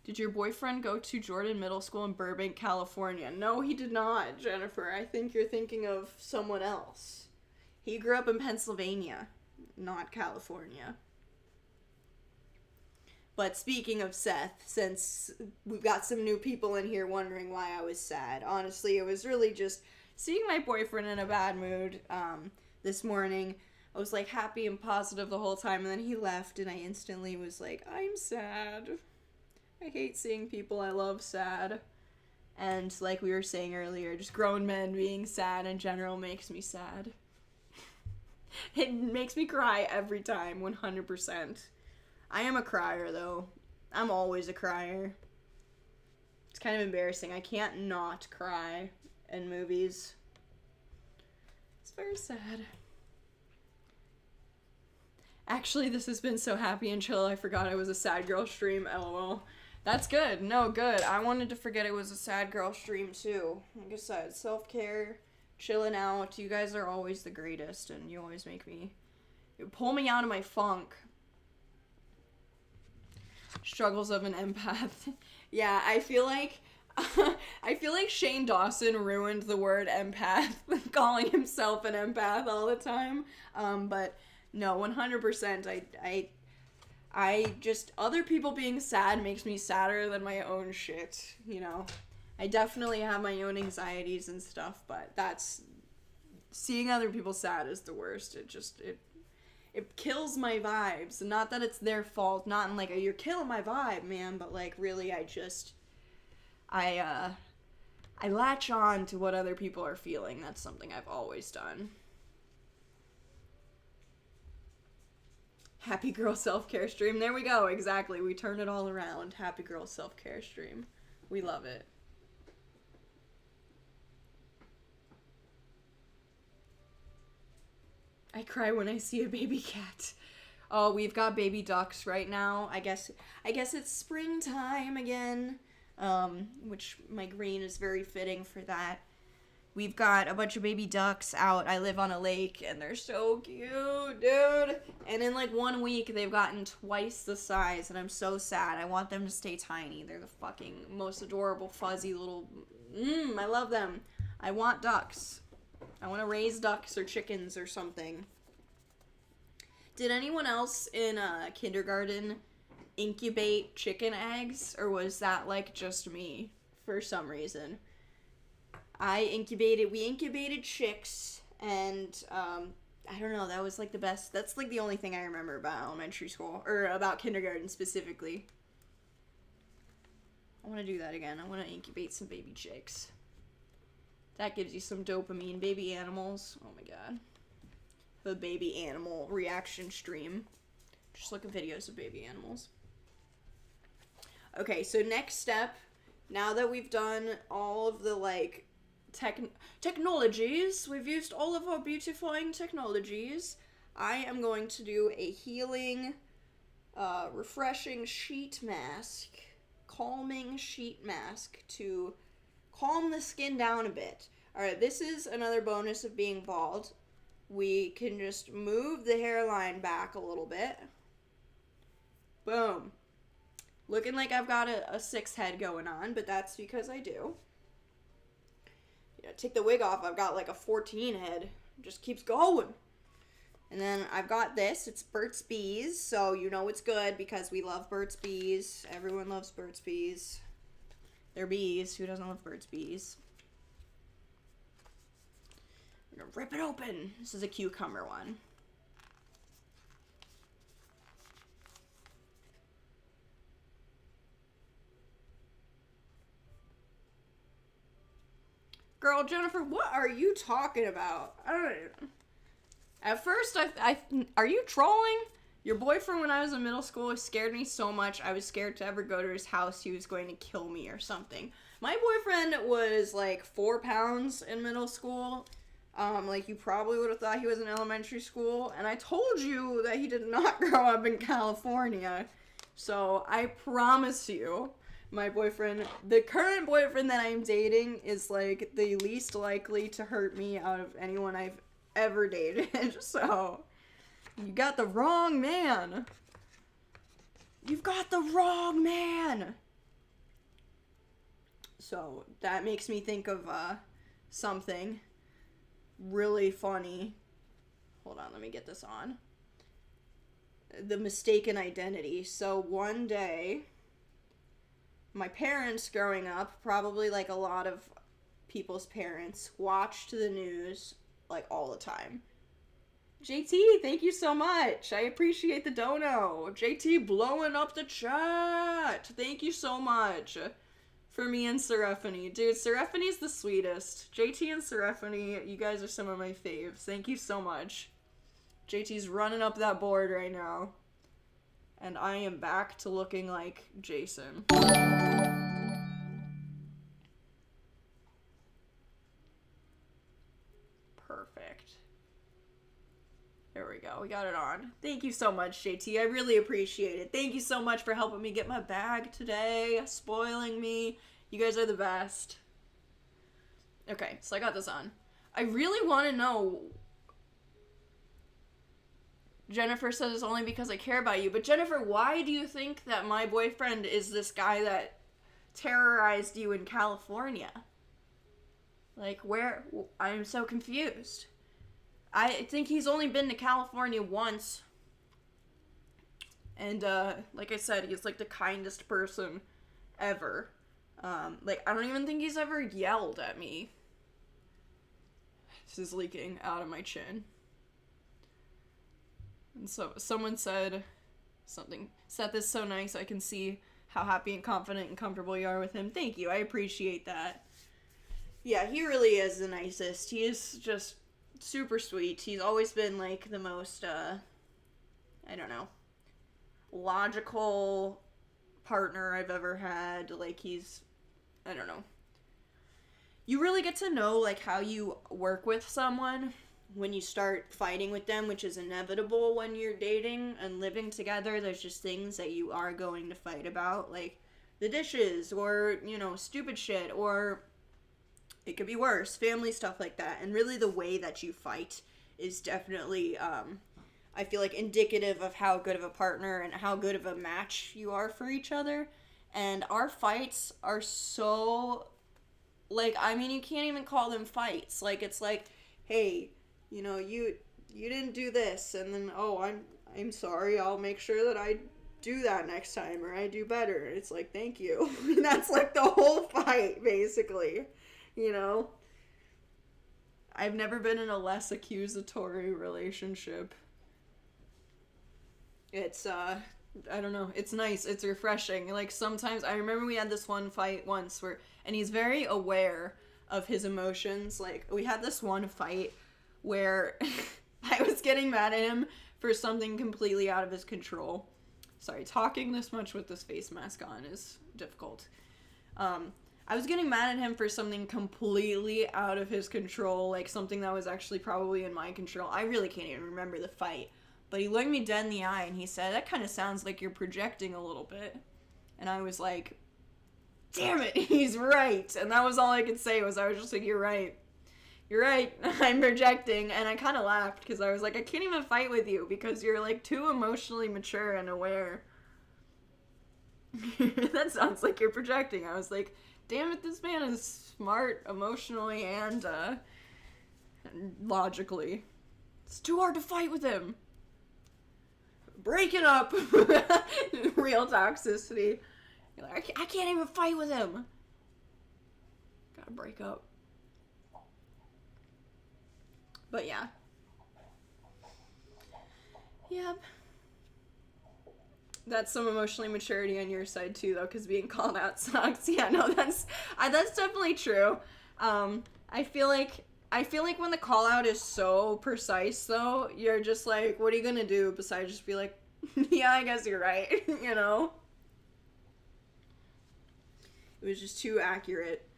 Did your boyfriend go to Jordan Middle School in Burbank, California? No, he did not, Jennifer. I think you're thinking of someone else. He grew up in Pennsylvania, not California. But speaking of Seth, since we've got some new people in here wondering why I was sad, honestly, it was really just seeing my boyfriend in a bad mood this morning. I was, like, happy and positive the whole time, and then he left, and I instantly was like, I'm sad. I hate seeing people I love sad. And like we were saying earlier, just grown men being sad in general makes me sad. It makes me cry every time, 100%. I am a crier, though. I'm always a crier. It's kind of embarrassing. I can't not cry in movies. It's very sad. Actually, this has been so happy and chill, I forgot I was a sad girl stream, lol. That's good. No, good. I wanted to forget it was a sad girl stream, too. Like I said, self-care, chilling out. You guys are always the greatest, and you always you pull me out of my funk. Struggles of an empath. Yeah, I feel like I feel like Shane Dawson ruined the word empath, calling himself an empath all the time. But no, 100%. I just, other people being sad makes me sadder than my own shit, you know? I definitely have my own anxieties and stuff, but seeing other people sad is the worst. It kills my vibes. Not that it's their fault, not in like a, you're killing my vibe, man, but like really I latch on to what other people are feeling. That's something I've always done. Happy girl self-care stream. There we go. Exactly. We turn it all around. Happy girl self-care stream. We love it. I cry when I see a baby cat. Oh, we've got baby ducks right now. I guess it's springtime again. Which my green is very fitting for that. We've got a bunch of baby ducks out. I live on a lake, and they're so cute, dude. And in like 1 week, they've gotten twice the size, and I'm so sad. I want them to stay tiny. They're the fucking most adorable, fuzzy little... I love them. I want ducks. I want to raise ducks or chickens or something. Did anyone else in kindergarten incubate chicken eggs, or was that like just me for some reason? We incubated chicks, and I don't know, that was like the best. That's like the only thing I remember about elementary school, or about kindergarten specifically. I want to do that again. I want to incubate some baby chicks. That gives you some dopamine. Baby animals. Oh my god. The baby animal reaction stream. Just look at videos of baby animals. Okay, so next step, now that we've done all of the like technologies, we've used all of our beautifying technologies, I am going to do a healing, refreshing sheet mask, calming sheet mask to calm the skin down a bit. Alright, this is another bonus of being bald. We can just move the hairline back a little bit. Boom. Looking like I've got a 6 head going on, but that's because I do. You know, take the wig off, I've got like a 14 head. It just keeps going. And then I've got this, it's Burt's Bees, so you know it's good because we love Burt's Bees. Everyone loves Burt's Bees. They're bees. Who doesn't love Burt's Bees? I'm gonna rip it open. This is a cucumber one. Girl, Jennifer, what are you talking about? I don't know. At first, are you trolling? Your boyfriend when I was in middle school scared me so much, I was scared to ever go to his house. He was going to kill me or something. My boyfriend was like 4 pounds in middle school. Like you probably would have thought he was in elementary school. And I told you that he did not grow up in California. So I promise you, my boyfriend, the current boyfriend that I'm dating is like the least likely to hurt me out of anyone I've ever dated. So you got the wrong man. You've got the wrong man. So that makes me think of something really funny. Hold on, let me get this on. The mistaken identity. So one day, my parents growing up, probably like a lot of people's parents, watched the news like all the time. JT, thank you so much. I appreciate the dono. JT blowing up the chat. Thank you so much for me and Seraphine. Dude, Seraphine's the sweetest. JT and Seraphine, you guys are some of my faves. Thank you so much. JT's running up that board right now. And I am back to looking like Jason. Perfect. There we go. We got it on. Thank you so much, JT. I really appreciate it. Thank you so much for helping me get my bag today. Spoiling me. You guys are the best. Okay, so I got this on. I really want to know... Jennifer says it's only because I care about you. But Jennifer, why do you think that my boyfriend is this guy that terrorized you in California? Like, where? I'm so confused. I think he's only been to California once. And, like I said, he's, like, the kindest person ever. Like, I don't even think he's ever yelled at me. This is leaking out of my chin. And so, someone said something. Seth is so nice, I can see how happy and confident and comfortable you are with him. Thank you, I appreciate that. Yeah, he really is the nicest. He is just super sweet. He's always been, like, the most, I don't know, logical partner I've ever had. Like, he's, I don't know. You really get to know, like, how you work with someone when you start fighting with them, which is inevitable when you're dating and living together. There's just things that you are going to fight about, like the dishes or, you know, stupid shit, or it could be worse, family stuff like that. And really the way that you fight is definitely, I feel like, indicative of how good of a partner and how good of a match you are for each other. And our fights are so, like, I mean, you can't even call them fights. Like, it's like, hey, you know, you didn't do this, and then, oh, I'm sorry, I'll make sure that I do that next time, or I do better. It's like, thank you. That's like the whole fight, basically. You know? I've never been in a less accusatory relationship. It's, I don't know. It's nice. It's refreshing. Like, sometimes, I remember we had this one fight once where, and he's very aware of his emotions. Like, we had this one fight where I was getting mad at him for something completely out of his control. Sorry, talking this much with this face mask on is difficult. I was getting mad at him for something completely out of his control, like something that was actually probably in my control. I really can't even remember the fight. But he looked me dead in the eye and he said, that kind of sounds like you're projecting a little bit. And I was like, damn it, he's right. And that was all I could say, was I was just like, you're right. You're right, I'm projecting. And I kind of laughed because I was like, I can't even fight with you because you're like too emotionally mature and aware. That sounds like you're projecting. I was like, damn it, this man is smart emotionally and logically. It's too hard to fight with him. Break it up. Real toxicity. You're like, I can't even fight with him. Gotta break up. But yeah. Yep. That's some emotionally maturity on your side too, though, because being called out sucks. Yeah, no, that's definitely true. I feel like when the call out is so precise, though, you're just like, what are you gonna do besides just be like, yeah, I guess you're right, you know? It was just too accurate.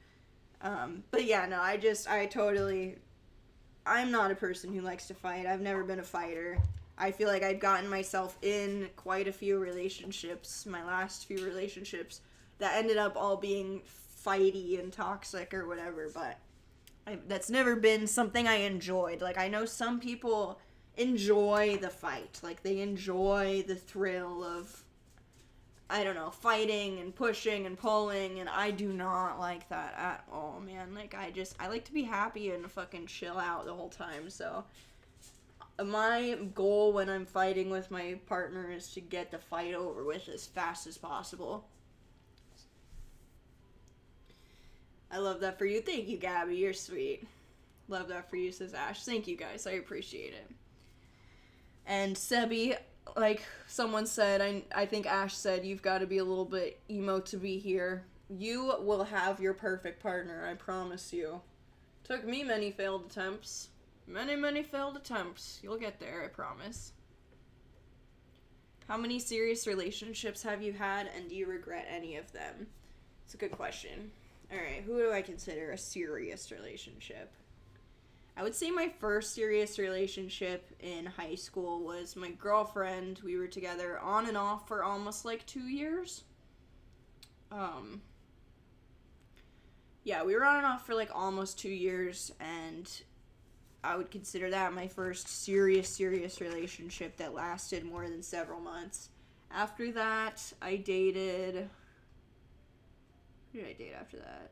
But yeah, no, I'm not a person who likes to fight. I've never been a fighter. I feel like I've gotten myself in quite a few relationships, my last few relationships, that ended up all being fighty and toxic or whatever, but that's never been something I enjoyed. Like, I know some people enjoy the fight. Like, they enjoy the thrill of, I don't know, fighting and pushing and pulling, and I do not like that at all, man. Like, I like to be happy and fucking chill out the whole time, so my goal when I'm fighting with my partner is to get the fight over with as fast as possible. I love that for you. Thank you, Gabby. You're sweet. Love that for you, says Ash. Thank you, guys. I appreciate it. And Sebi, like someone said, I think Ash said, you've got to be a little bit emo to be here. You will have your perfect partner, I promise you. Took me many failed attempts. Many failed attempts. You'll get there, I promise. How many serious relationships have you had, and do you regret any of them? It's a good question. Alright, who do I consider a serious relationship? I would say my first serious relationship in high school was my girlfriend. We were together on and off for almost like 2 years. Yeah, we were on and off for like almost 2 years, and I would consider that my first serious relationship that lasted more than several months. After that, I dated
Who did I date after that?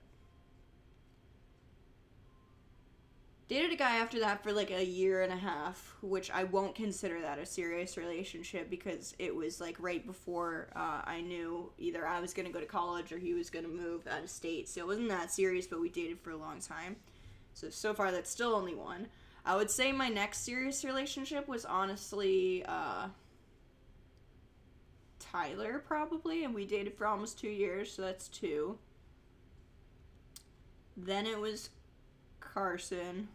Dated a guy after that for like a year and a half, which I won't consider that a serious relationship because it was like right before I knew either I was going to go to college or he was going to move out of state. So it wasn't that serious, but we dated for a long time. So far that's still only one. I would say my next serious relationship was honestly Tyler, probably, and we dated for almost 2 years, so that's 2. Then it was Carson,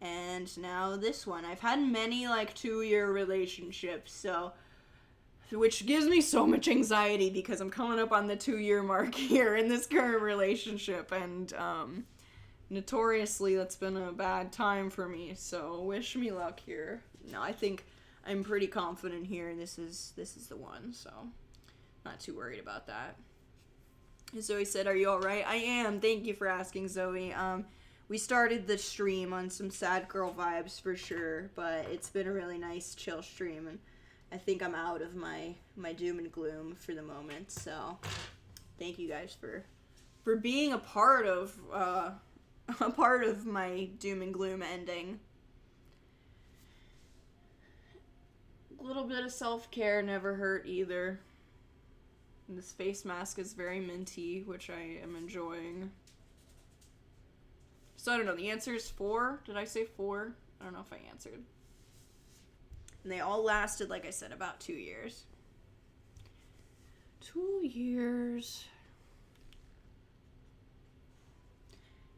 and now this one. I've had many like 2-year relationships, so which gives me so much anxiety because I'm coming up on the 2-year mark here in this current relationship, and notoriously that's been a bad time for me, so wish me luck here. No, I think I'm pretty confident here, and this is the one, so not too worried about that. Zoe said, "Are you all right?" I am. Thank you for asking, Zoe. We started the stream on some sad girl vibes for sure, but it's been a really nice, chill stream, and I think I'm out of my doom and gloom for the moment. So, thank you guys for being a part of my doom and gloom ending. A little bit of self-care never hurt either. And this face mask is very minty, which I am enjoying. So I don't know, the answer is 4. Did I say 4? I don't know if I answered. And they all lasted, like I said, about 2 years. 2 years.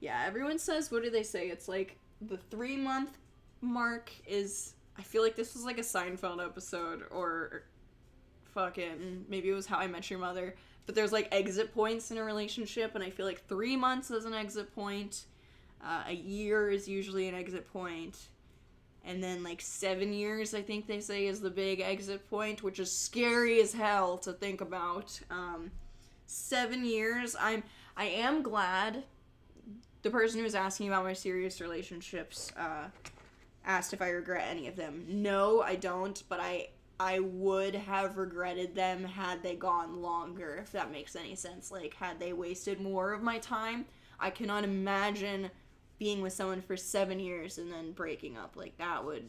Yeah, everyone says, what do they say? It's like the 3-month mark is, I feel like this was like a Seinfeld episode, or fucking, maybe it was How I Met Your Mother, but there's like exit points in a relationship, and I feel like 3 months is an exit point, a year is usually an exit point, and then like 7 years, I think they say, is the big exit point, which is scary as hell to think about. 7 years, I am glad. The person who was asking about my serious relationships asked if I regret any of them. No, I don't, but I would have regretted them had they gone longer, if that makes any sense. Like, had they wasted more of my time. I cannot imagine being with someone for 7 years and then breaking up. Like, that would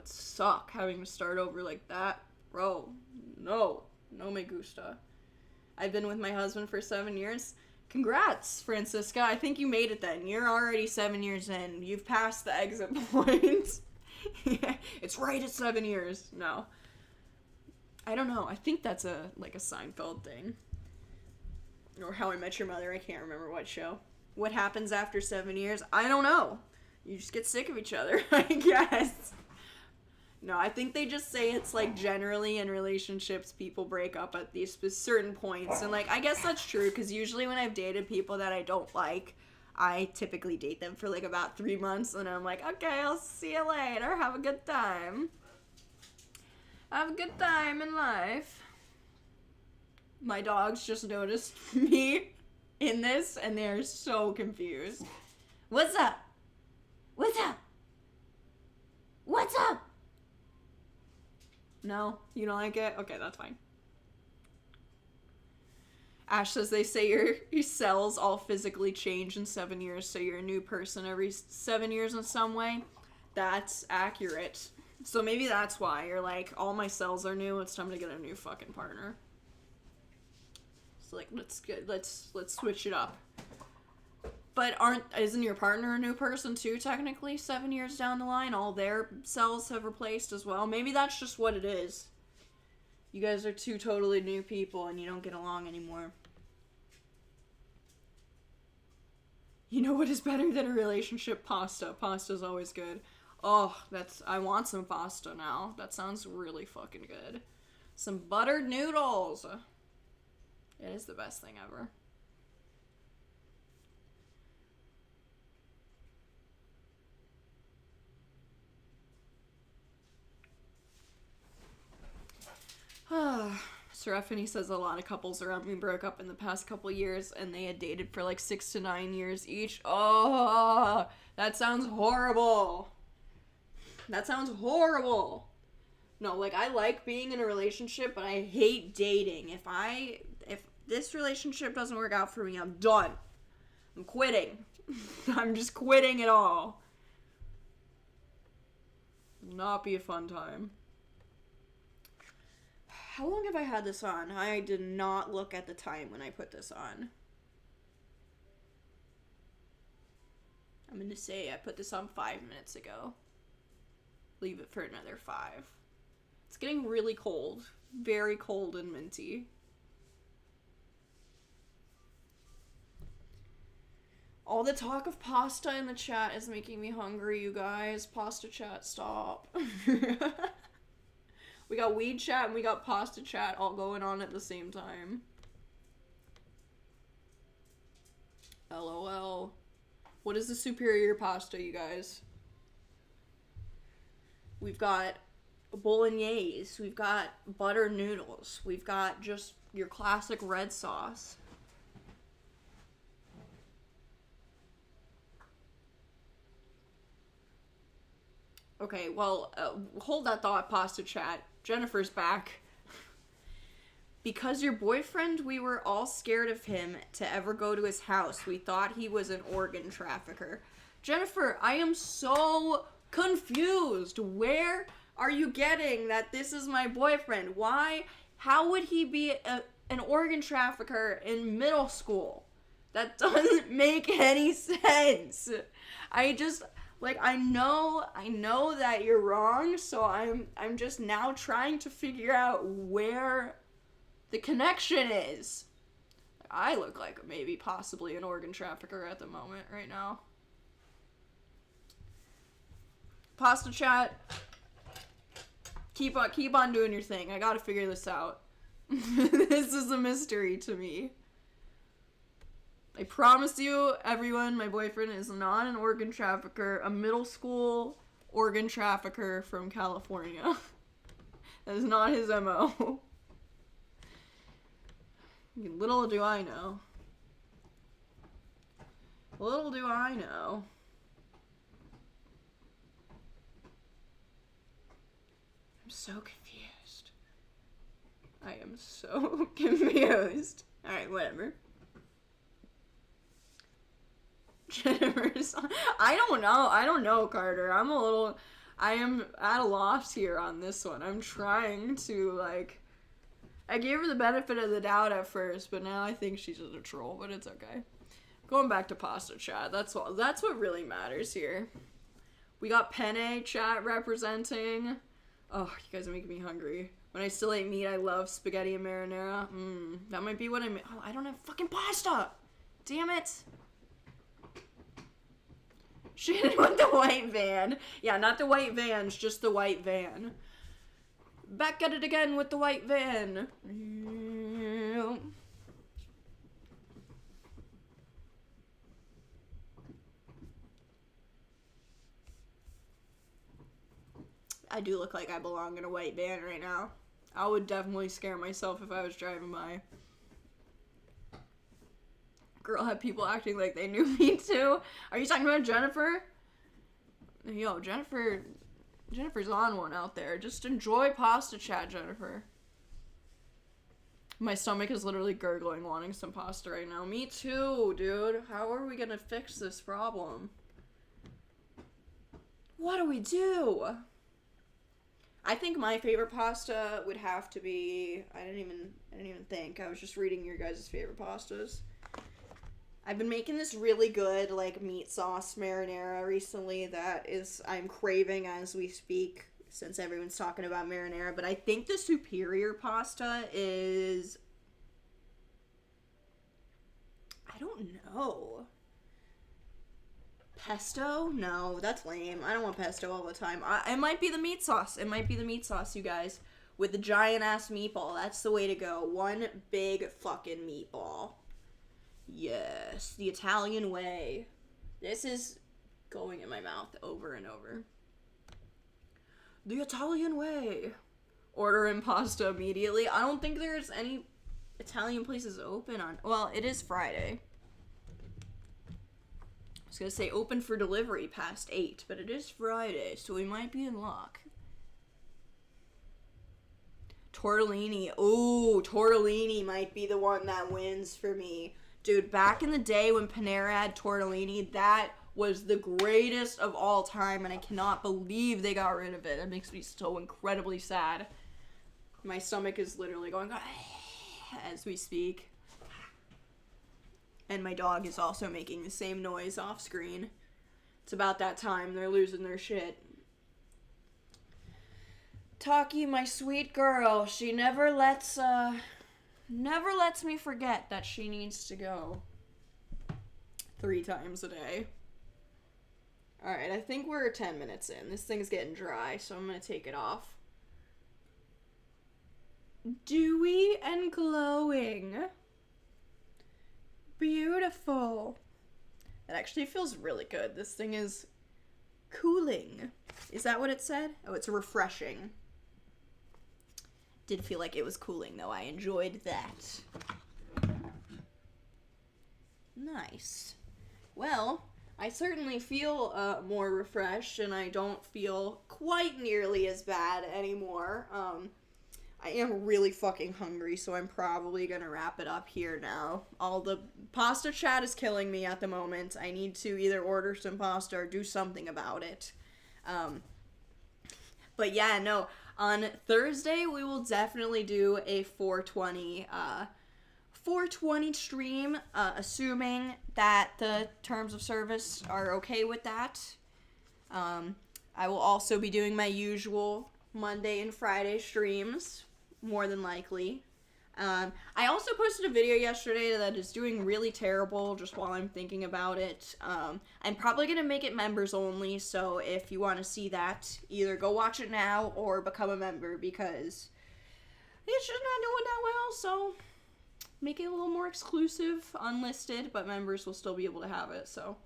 suck, having to start over like that. Bro, no me gusta. I've been with my husband for 7 years. Congrats, Francisca. I think you made it then. You're already 7 years in. You've passed the exit point. It's right at 7 years. No. I don't know. I think that's a Seinfeld thing. Or How I Met Your Mother. I can't remember what show. What happens after 7 years? I don't know. You just get sick of each other, I guess. No, I think they just say it's like generally in relationships people break up at these certain points. And like, I guess that's true, because usually when I've dated people that I don't like, I typically date them for like about 3 months, and I'm like, okay, I'll see you later. Have a good time. Have a good time in life. My dogs just noticed me in this, and they're so confused. What's up? What's up? What's up? No? You don't like it? Okay, that's fine. Ash says they say your cells all physically change in 7 years, so you're a new person every 7 years in some way. That's accurate. So maybe that's why you're like, all my cells are new, it's time to get a new fucking partner. So like, let's switch it up. But isn't your partner a new person too, technically, 7 years down the line? All their cells have replaced as well? Maybe that's just what it is. You guys are 2 totally new people and you don't get along anymore. You know what is better than a relationship? Pasta. Pasta's always good. Oh, I want some pasta now. That sounds really fucking good. Some buttered noodles. It is the best thing ever. Serafini says a lot of couples around me broke up in the past couple years, and they had dated for like 6 to 9 years each. Oh, that sounds horrible. That sounds horrible.
No, like, I like being in a relationship, but I hate dating. If this relationship doesn't work out for me, I'm done. I'm quitting. I'm just quitting it all. Will not be a fun time. How long have I had this on? I did not look at the time when I put this on. I'm gonna say I put this on 5 minutes ago. Leave it for another 5. It's getting really cold. Very cold and minty. All the talk of pasta in the chat is making me hungry, you guys. Pasta chat, stop. We got weed chat and we got pasta chat all going on at the same time. LOL. What is the superior pasta, you guys? We've got bolognese. We've got butter noodles. We've got just your classic red sauce. Okay, well, hold that thought, pasta chat. Jennifer's back. Because your boyfriend, we were all scared of him to ever go to his house. We thought he was an organ trafficker. Jennifer, I am so confused. Where are you getting that this is my boyfriend? Why? How would he be an organ trafficker in middle school? That doesn't make any sense. I know that you're wrong, so I'm just now trying to figure out where the connection is. I look like maybe possibly an organ trafficker at the moment right now. Pasta chat, keep on doing your thing. I gotta figure this out. This is a mystery to me. I promise you, everyone, my boyfriend is not an organ trafficker, a middle school organ trafficker from California. That is not his MO. Little do I know. Little do I know. I'm so confused. I am so confused. Alright, whatever. Jennifer's I don't know, Carter. I am at a loss here on this one. I'm trying to, I gave her the benefit of the doubt at first, but now I think she's a troll, but it's okay. Going back to pasta chat, that's what really matters here. We got penne chat representing. Oh, you guys are making me hungry. When I still ate meat, I love spaghetti and marinara. That might be what I mean. Oh, I don't have fucking pasta! Damn it! Shit with the white van. Yeah, not the white vans, just the white van. Back at it again with the white van. I do look like I belong in a white van right now. I would definitely scare myself if I was driving by. Girl, had people acting like they knew me too. Are you talking about Jennifer? Yo, Jennifer's on one out there. Just enjoy pasta chat, Jennifer. My stomach is literally gurgling wanting some pasta right now. Me too, dude. How are we gonna fix this problem? What do we do? I think my favorite pasta would have to be, I didn't even think. I was just reading your guys' favorite pastas. I've been making this really good, meat sauce marinara recently that I'm craving as we speak, since everyone's talking about marinara. But I think the superior pasta is, I don't know. Pesto? No, that's lame. I don't want pesto all the time. It might be the meat sauce. It might be the meat sauce, you guys. With the giant-ass meatball. That's the way to go. One big fucking meatball. Yes, the Italian way. This is going in my mouth over and over. The Italian way. Ordering pasta immediately. I don't think there's any Italian places open on... Well, it is Friday. I was gonna say open for delivery past 8, but it is Friday, so we might be in luck. Tortellini. Ooh, tortellini might be the one that wins for me. Dude, back in the day when Panera had tortellini, that was the greatest of all time, and I cannot believe they got rid of it. It makes me so incredibly sad. My stomach is literally going as we speak. And my dog is also making the same noise off screen. It's about that time. They're losing their shit. Taki, my sweet girl, she never lets me forget that she needs to go 3 times a day. Alright, I think we're 10 minutes in. This thing's getting dry, so I'm gonna take it off. Dewy and glowing. Beautiful. It actually feels really good. This thing is cooling. Is that what it said? Oh, it's refreshing. Did feel like it was cooling, though. I enjoyed that. Nice. Well, I certainly feel more refreshed, and I don't feel quite nearly as bad anymore. I am really fucking hungry, so I'm probably gonna wrap it up here now. All the pasta chat is killing me at the moment. I need to either order some pasta or do something about it. But yeah, no. On Thursday, we will definitely do a 420 stream, assuming that the terms of service are okay with that. I will also be doing my usual Monday and Friday streams, more than likely. I also posted a video yesterday that is doing really terrible just while I'm thinking about it. I'm probably going to make it members only, so if you want to see that, either go watch it now or become a member, because it's just not doing that well, so make it a little more exclusive, unlisted, but members will still be able to have it, so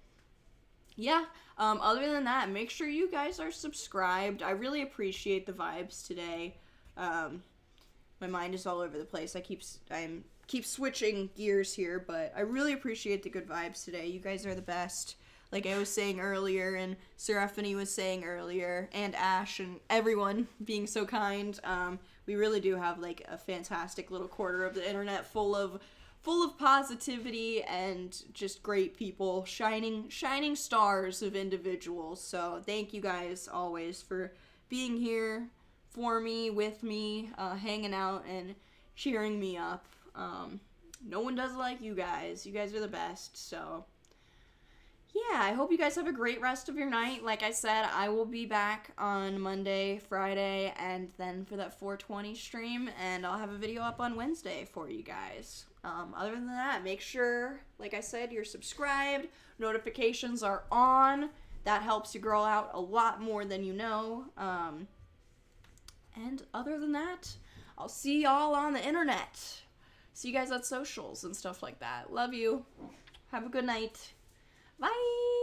yeah. Other than that, make sure you guys are subscribed. I really appreciate the vibes today. My mind is all over the place. I keep switching gears here, but I really appreciate the good vibes today. You guys are the best. Like I was saying earlier, and Seraphine was saying earlier, and Ash and everyone being so kind. We really do have like a fantastic little quarter of the internet full of positivity and just great people, shining stars of individuals. So thank you guys always for being here for me, with me, hanging out and cheering me up. No one does it like you guys. You guys are the best. So yeah, I hope you guys have a great rest of your night. Like I said, I will be back on Monday, Friday, and then for that 420 stream, and I'll have a video up on Wednesday for you guys. Other than that, make sure, like I said, you're subscribed, notifications are on. That helps your girl out a lot more than you know. And other than that, I'll see y'all on the internet. See you guys on socials and stuff like that. Love you. Have a good night. Bye.